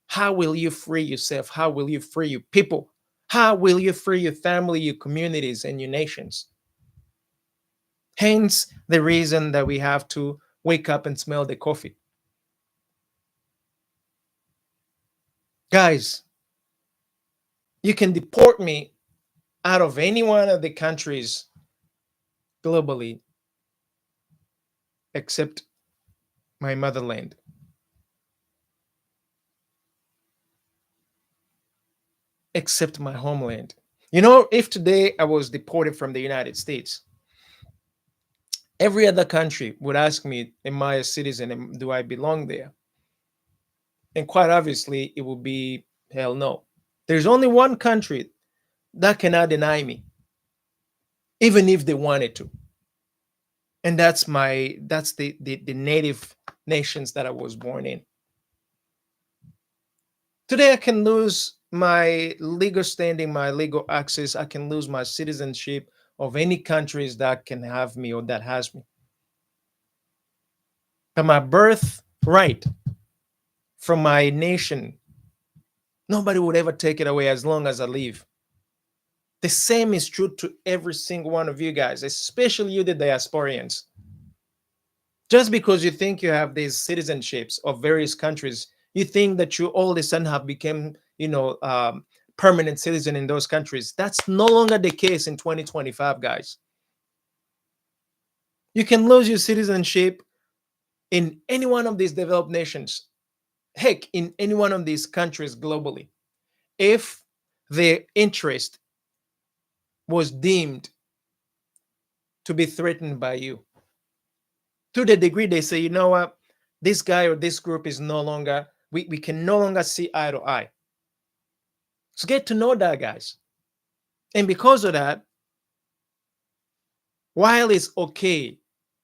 how will you free yourself? How will you free your people? How will you free your family, your communities, and your nations? Hence the reason that we have to wake up and smell the coffee. Guys, you can deport me out of any one of the countries globally except my motherland. Except my homeland. You know, if today I was deported from the United States, every other country would ask me, am I a citizen and do I belong there? And quite obviously, it would be hell no. There's only one country that cannot deny me, even if they wanted to. And that's the native nations that I was born in. Today I can lose my legal standing, my legal access, I can lose my citizenship of any countries that can have me or that has me. But my birthright from my nation, nobody would ever take it away as long as I live. The same is true to every single one of you guys, especially you, the diasporians. Just because you think you have these citizenships of various countries, you think that you all of a sudden have become, permanent citizen in those countries. That's no longer the case in 2025, guys. You can lose your citizenship in any one of these developed nations, heck, in any one of these countries globally, if their interest was deemed to be threatened by you. To the degree they say, you know what, this guy or this group is no longer, we can no longer see eye to eye. So get to know that, guys. And because of that, while it's okay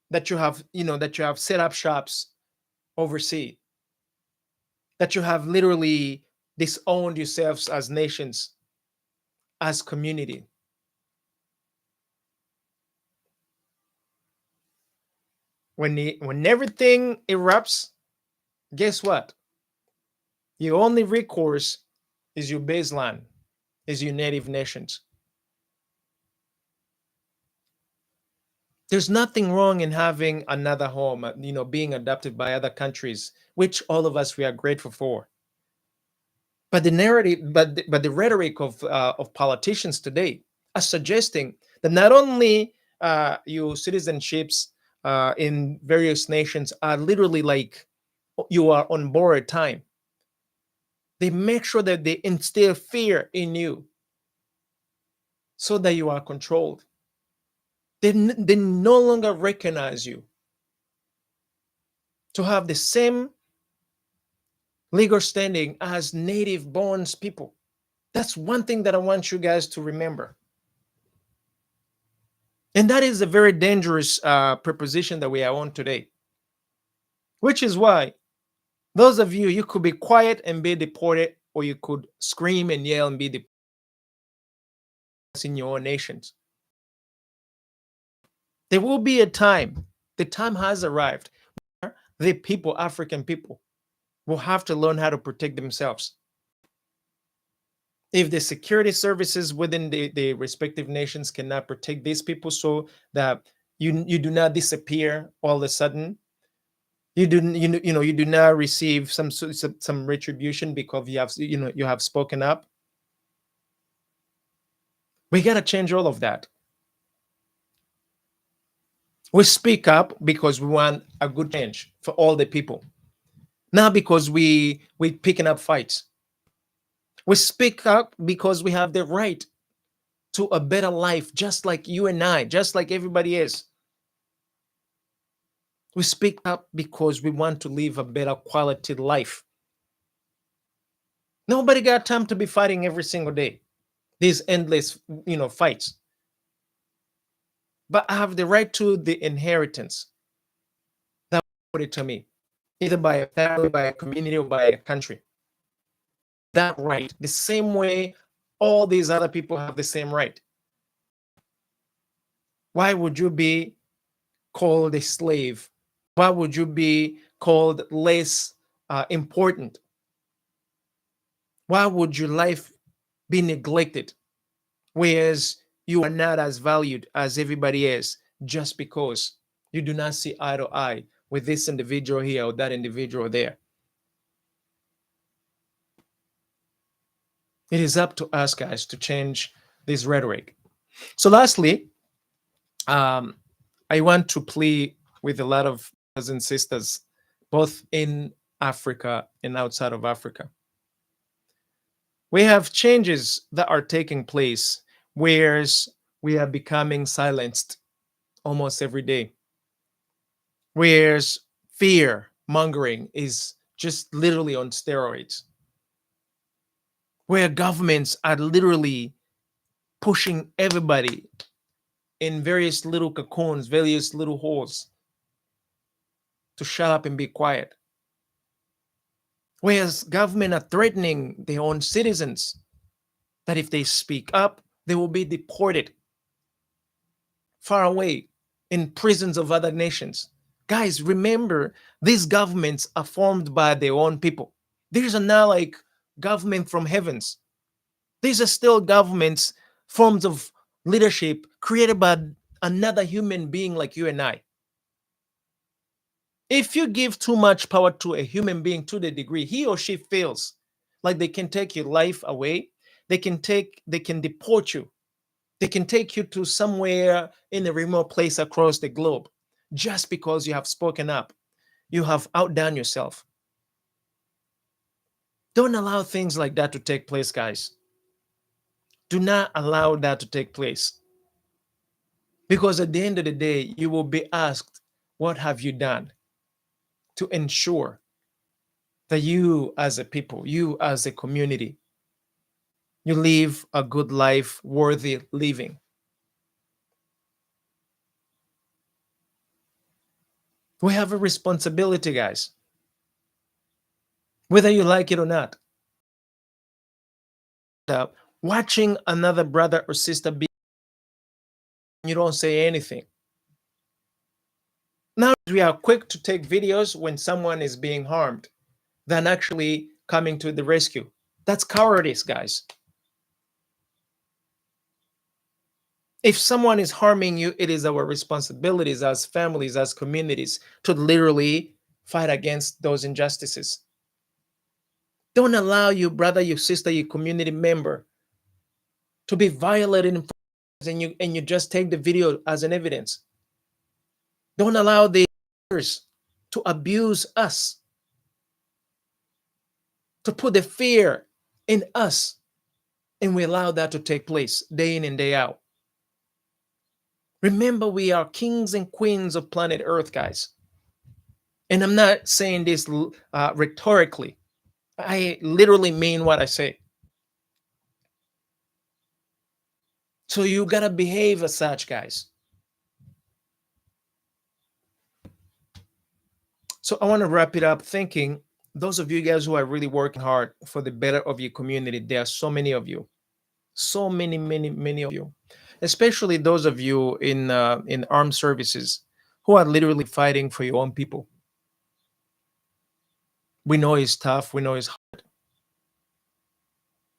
that you have, that you have set up shops overseas, that you have literally disowned yourselves as nations, as community, when everything erupts, guess what? Your only recourse is your baseline, is your native nations. There's nothing wrong in having another home, being adopted by other countries, which all of us we are grateful for. But the narrative, but the rhetoric of politicians today are suggesting that not only your citizenships in various nations are literally like you are on borrowed time. They make sure that they instill fear in you so that you are controlled. They no longer recognize you to have the same legal standing as native born people. That's one thing that I want you guys to remember. And that is a very dangerous preposition that we are on today, which is why those of you, you could be quiet and be deported, or you could scream and yell and be deported in your own nations. There will be a time, the time has arrived, where the people, African people, will have to learn how to protect themselves. If the security services within the respective nations cannot protect these people so that you do not disappear all of a sudden, you do you do not receive some retribution because you have spoken up, We got to change all of that. We speak up because we want a good change for all the people, not because we picking up fights. We speak up because we have the right to a better life, just like you and I, just like everybody is. We speak up because we want to live a better quality life. Nobody got time to be fighting every single day. These endless, fights. But I have the right to the inheritance that put it to me, either by a family, by a community, or by a country. That right, the same way all these other people have the same right. Why would you be called a slave? Why would you be called less important? Why would your life be neglected? Whereas you are not as valued as everybody is just because you do not see eye to eye with this individual here or that individual there. It is up to us, guys, to change this rhetoric. So, lastly, I want to plea with a lot of brothers and sisters, both in Africa and outside of Africa. We have changes that are taking place, whereas we are becoming silenced almost every day. Whereas fear mongering is just literally on steroids. Where governments are literally pushing everybody in various little cocoons, various little holes to shut up and be quiet. Whereas government are threatening their own citizens that if they speak up, they will be deported far away in prisons of other nations. Guys, remember, these governments are formed by their own people. These are not like government from heavens. These are still governments, forms of leadership created by another human being like you and I. If you give too much power to a human being to the degree he or she feels like they can take your life away, they can deport you. They can take you to somewhere in a remote place across the globe just because you have spoken up. You have outdone yourself. Don't allow things like that to take place, guys. Do not allow that to take place. Because at the end of the day, you will be asked, what have you done to ensure that you as a people, you as a community, you live a good life worthy living? We have a responsibility, guys, whether you like it or not. Watching another brother or sister be, you don't say anything. Now we are quick to take videos when someone is being harmed than actually coming to the rescue. That's cowardice, guys. If someone is harming you, it is our responsibilities as families, as communities, to literally fight against those injustices. Don't allow your brother, your sister, your community member to be violated in and you just take the video as an evidence. Don't allow the others to abuse us, to put the fear in us, and we allow that to take place day in and day out. Remember, we are kings and queens of planet Earth, guys. And I'm not saying this rhetorically. I literally mean what I say. So you gotta behave as such, guys. So I want to wrap it up thinking those of you guys who are really working hard for the better of your community, there are so many of you, so many of you, especially those of you in armed services who are literally fighting for your own people. We know it's tough, we know it's hard,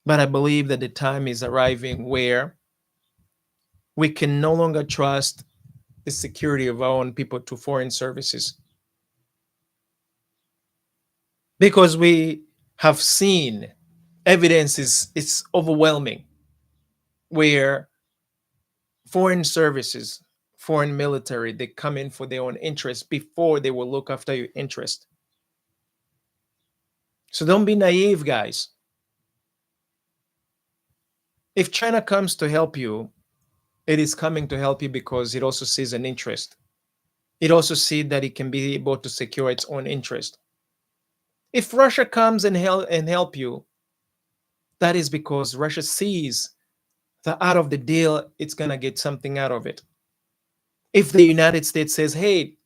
but I believe that the time is arriving where we can no longer trust the security of our own people to foreign services because we have seen evidence is it's overwhelming where foreign services, foreign military, they come in for their own interest before they will look after your interest. So don't be naive, guys. If China comes to help you, it is coming to help you because it also sees an interest. It also sees that it can be able to secure its own interest. If Russia comes and help you, that is because Russia sees that out of the deal, it's gonna get something out of it. If the United States says, "Hey,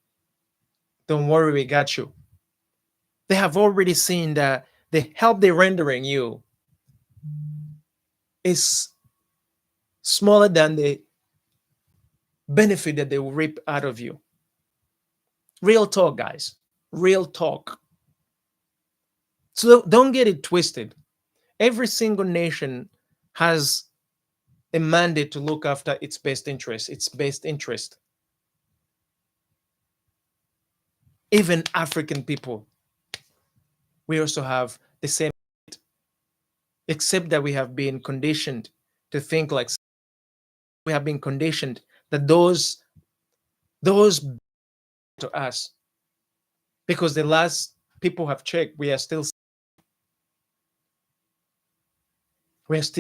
don't worry, we got you," they have already seen that the help they're rendering you is smaller than the benefit that they will reap out of you. Real talk, guys. Real talk. So don't get it twisted. Every single nation has a mandate to look after its best interest, its best interest. Even African people, we also have the same, except that we have been conditioned to think like we have been conditioned that those to us, because the last people have checked, we are still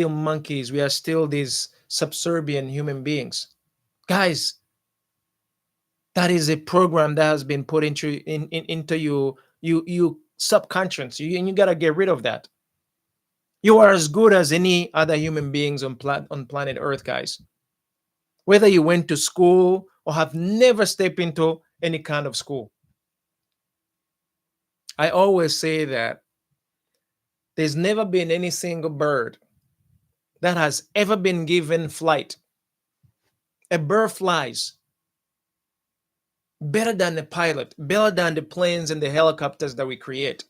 monkeys, we are still these subservient human beings. Guys, that is a program that has been put into you subconscious. You gotta get rid of that. You are as good as any other human beings on planet Earth, guys. Whether you went to school or have never stepped into any kind of school. I always say that there's never been any single bird that has ever been given flight. A bird flies better than the pilot, better than the planes and the helicopters that we create.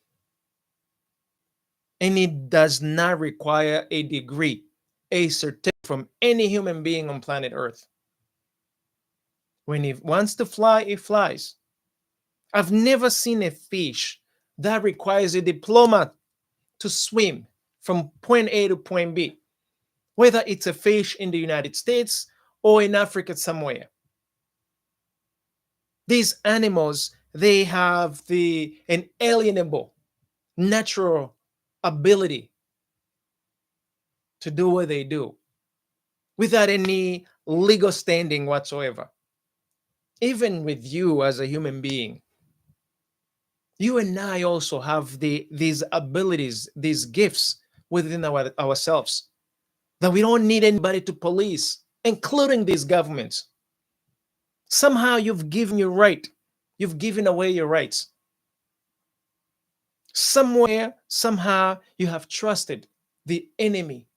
And it does not require a degree, a certificate from any human being on planet Earth. When it wants to fly, it flies. I've never seen a fish that requires a diploma to swim from point A to point B, whether it's a fish in the United States or in Africa somewhere. These animals, they have the inalienable natural ability to do what they do without any legal standing whatsoever. Even with you as a human being, you and I also have these abilities, these gifts within ourselves that we don't need anybody to police, including these governments. Somehow you've given your right, you've given away your rights. Somewhere, somehow, you have trusted the enemy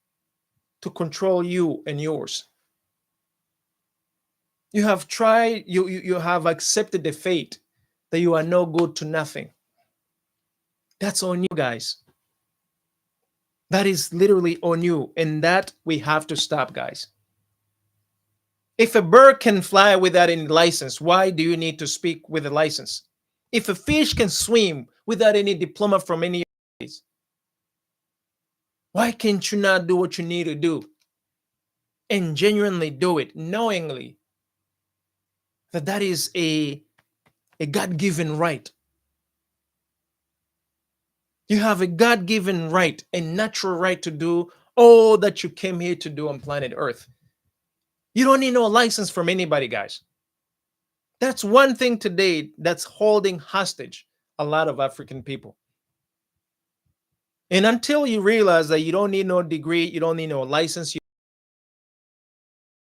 to control you and yours. You have tried, you have accepted the fate that you are no good to nothing. That's on you, guys. That is literally on you, and that we have to stop, guys. If a bird can fly without any license, why do you need to speak with a license? If a fish can swim without any diploma from any place, why can't you not do what you need to do and genuinely do it, knowingly that that is a God-given right? You have a God-given right, a natural right to do all that you came here to do on planet Earth. You don't need no license from anybody, guys. That's one thing today that's holding hostage a lot of African people. And until you realize that you don't need no degree, you don't need no license, you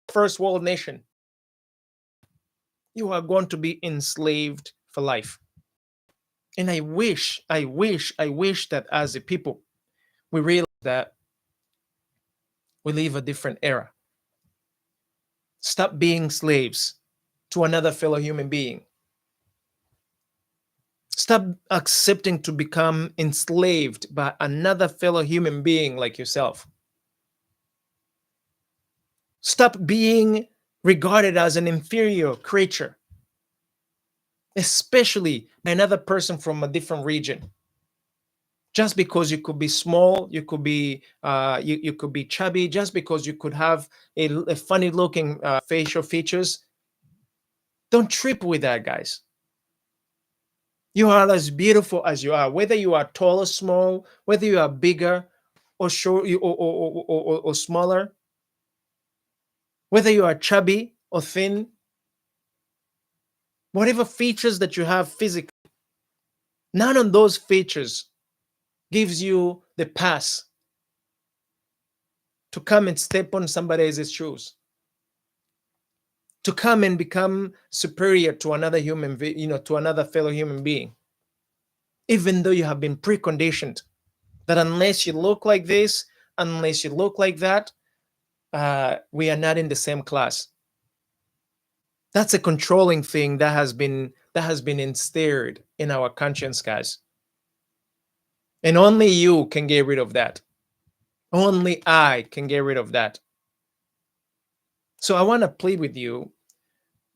first world nation, you are going to be enslaved for life. And I wish that as a people, we realize that we live a different era. Stop being slaves to another fellow human being. Stop accepting to become enslaved by another fellow human being like yourself. Stop being regarded as an inferior creature, especially by another person from a different region. Just because you could be small, you could be you could be chubby, just because you could have a funny looking facial features, don't trip with that, guys. You are as beautiful as you are, whether you are tall or small, whether you are bigger or short or smaller, whether you are chubby or thin, whatever features that you have physically, none of those features gives you the pass to come and step on somebody else's shoes, to come and become superior to another to another fellow human being, even though you have been preconditioned that unless you look like this, unless you look like that, we are not in the same class. That's a controlling thing that has been instilled in our conscience, guys. And only you can get rid of that. Only I can get rid of that. So I want to plead with you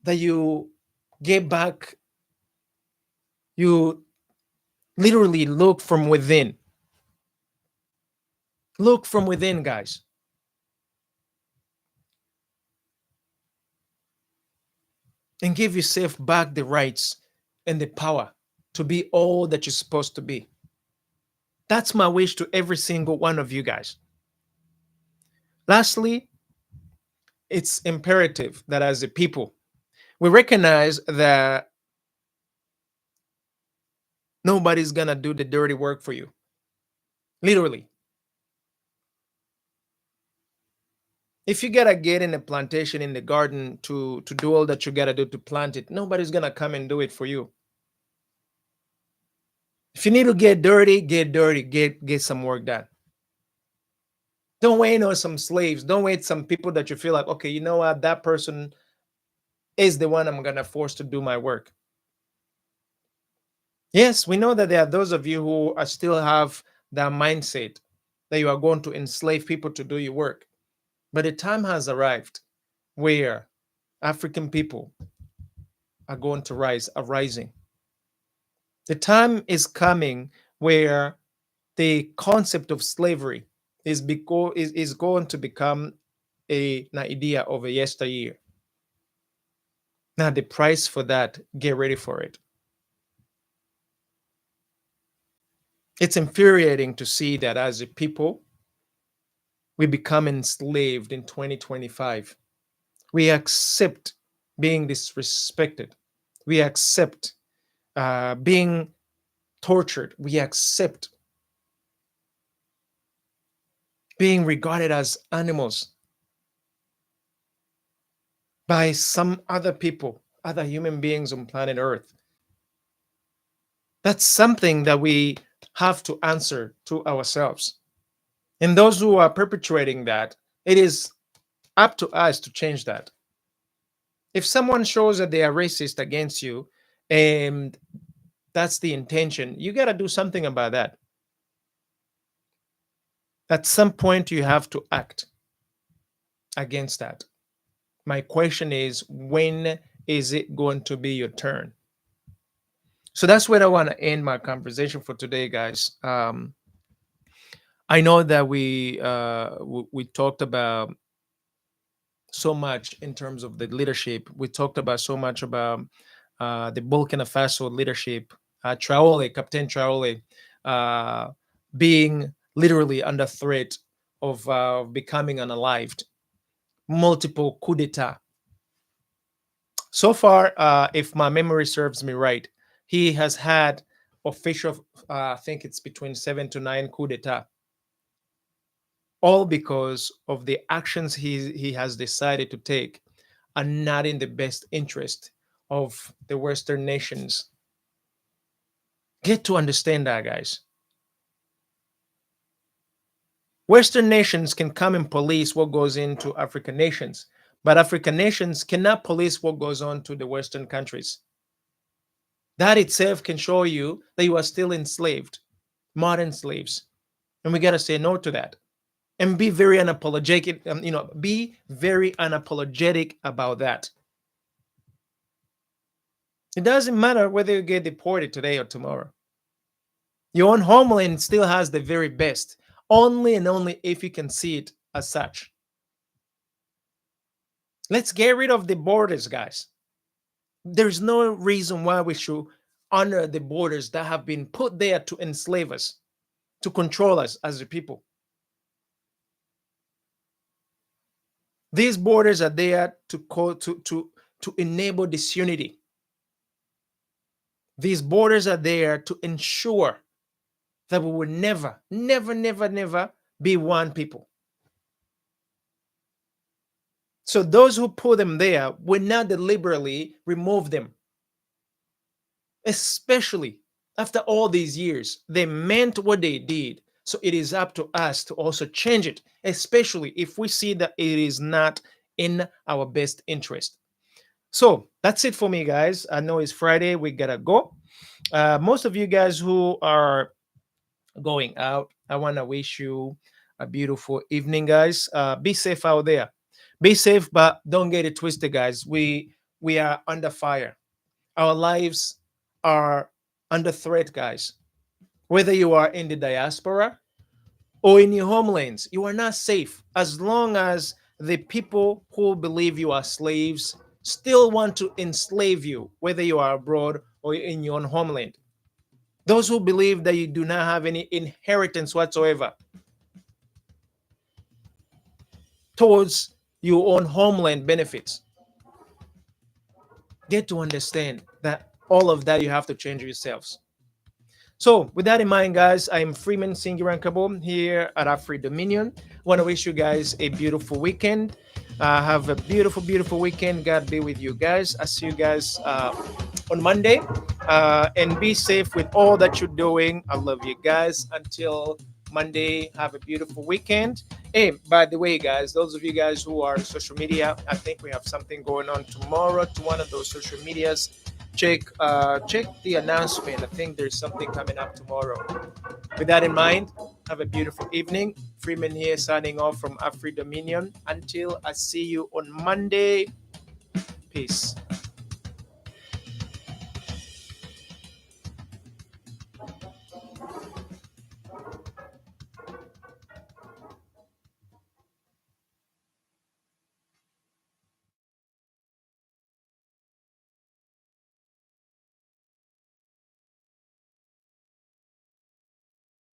that you get back, you literally look from within. Look from within, guys. And give yourself back the rights and the power to be all that you're supposed to be. That's my wish to every single one of you guys. Lastly, it's imperative that as a people, we recognize that nobody's going to do the dirty work for you. Literally. If you got to get in a plantation in the garden to do all that you got to do to plant it, nobody's going to come and do it for you. If you need to get dirty, get some work done. Don't wait on some slaves. Don't wait some people that you feel like, okay, you know what, that person is the one I'm going to force to do my work. Yes, we know that there are those of you who are still have that mindset that you are going to enslave people to do your work. But the time has arrived where African people are going to are rising. The time is coming where the concept of slavery is going to become an idea of a yesteryear. Now, the price for that, get ready for it. It's infuriating to see that as a people, we become enslaved in 2025. We accept being disrespected. We accept being tortured. We accept being regarded as animals by some other people, other human beings on planet Earth. That's something that we have to answer to ourselves. And those who are perpetrating that, it is up to us to change that. If someone shows that they are racist against you and that's the intention, you got to do something about that. At some point, you have to act against that. My question is, when is it going to be your turn? So that's where I want to end my conversation for today, guys. I know that we talked about so much in terms of the leadership. We talked about so much about the Burkina Faso leadership, Traore, Captain Traore, uh, being literally under threat of becoming unalived, multiple coup d'etat. So far, if my memory serves me right, he has had official, I think it's between 7 to 9 coup d'etat, all because of the actions he has decided to take are not in the best interest of the Western nations. Get to understand that, guys. Western nations can come and police what goes into African nations, but African nations cannot police what goes on to the Western countries. That itself can show you that you are still enslaved, modern slaves. And we got to say no to that and be very unapologetic, be very unapologetic about that. It doesn't matter whether you get deported today or tomorrow. Your own homeland still has the very best, only and only if you can see it as such. Let's get rid of the borders, guys. There's no reason why we should honor the borders that have been put there to enslave us, to control us as a people. These borders are there to enable disunity. These borders are there to ensure that we will never, never, never, never be one people. So those who put them there will not deliberately remove them, especially after all these years. They meant what they did. So it is up to us to also change it, especially if we see that it is not in our best interest. So that's it for me, guys. I know it's Friday. We gotta go. Most of you guys who are going out, I want to wish you a beautiful evening, guys. Be safe out there. Be safe, but don't get it twisted, guys. We are under fire. Our lives are under threat, guys. Whether you are in the diaspora or in your homelands, you are not safe as long as the people who believe you are slaves still want to enslave you, whether you are abroad or in your own homeland. Those who believe that you do not have any inheritance whatsoever towards your own homeland benefits, get to understand that all of that you have to change yourselves. So, with that in mind, guys, I am Freeman Singirankabo here at AfriDominion. Want to wish you guys a beautiful weekend. Have a beautiful, beautiful weekend. God be with you guys. I see you guys on Monday. And be safe with all that you're doing. I love you guys. Until Monday, have a beautiful weekend. Hey, by the way, guys, those of you guys who are on social media, I think we have something going on tomorrow to one of those social medias. Check the announcement. I think there's something coming up tomorrow. With that in mind, have a beautiful evening. Freeman here signing off from AfriDominion. Until I see you on Monday. Peace.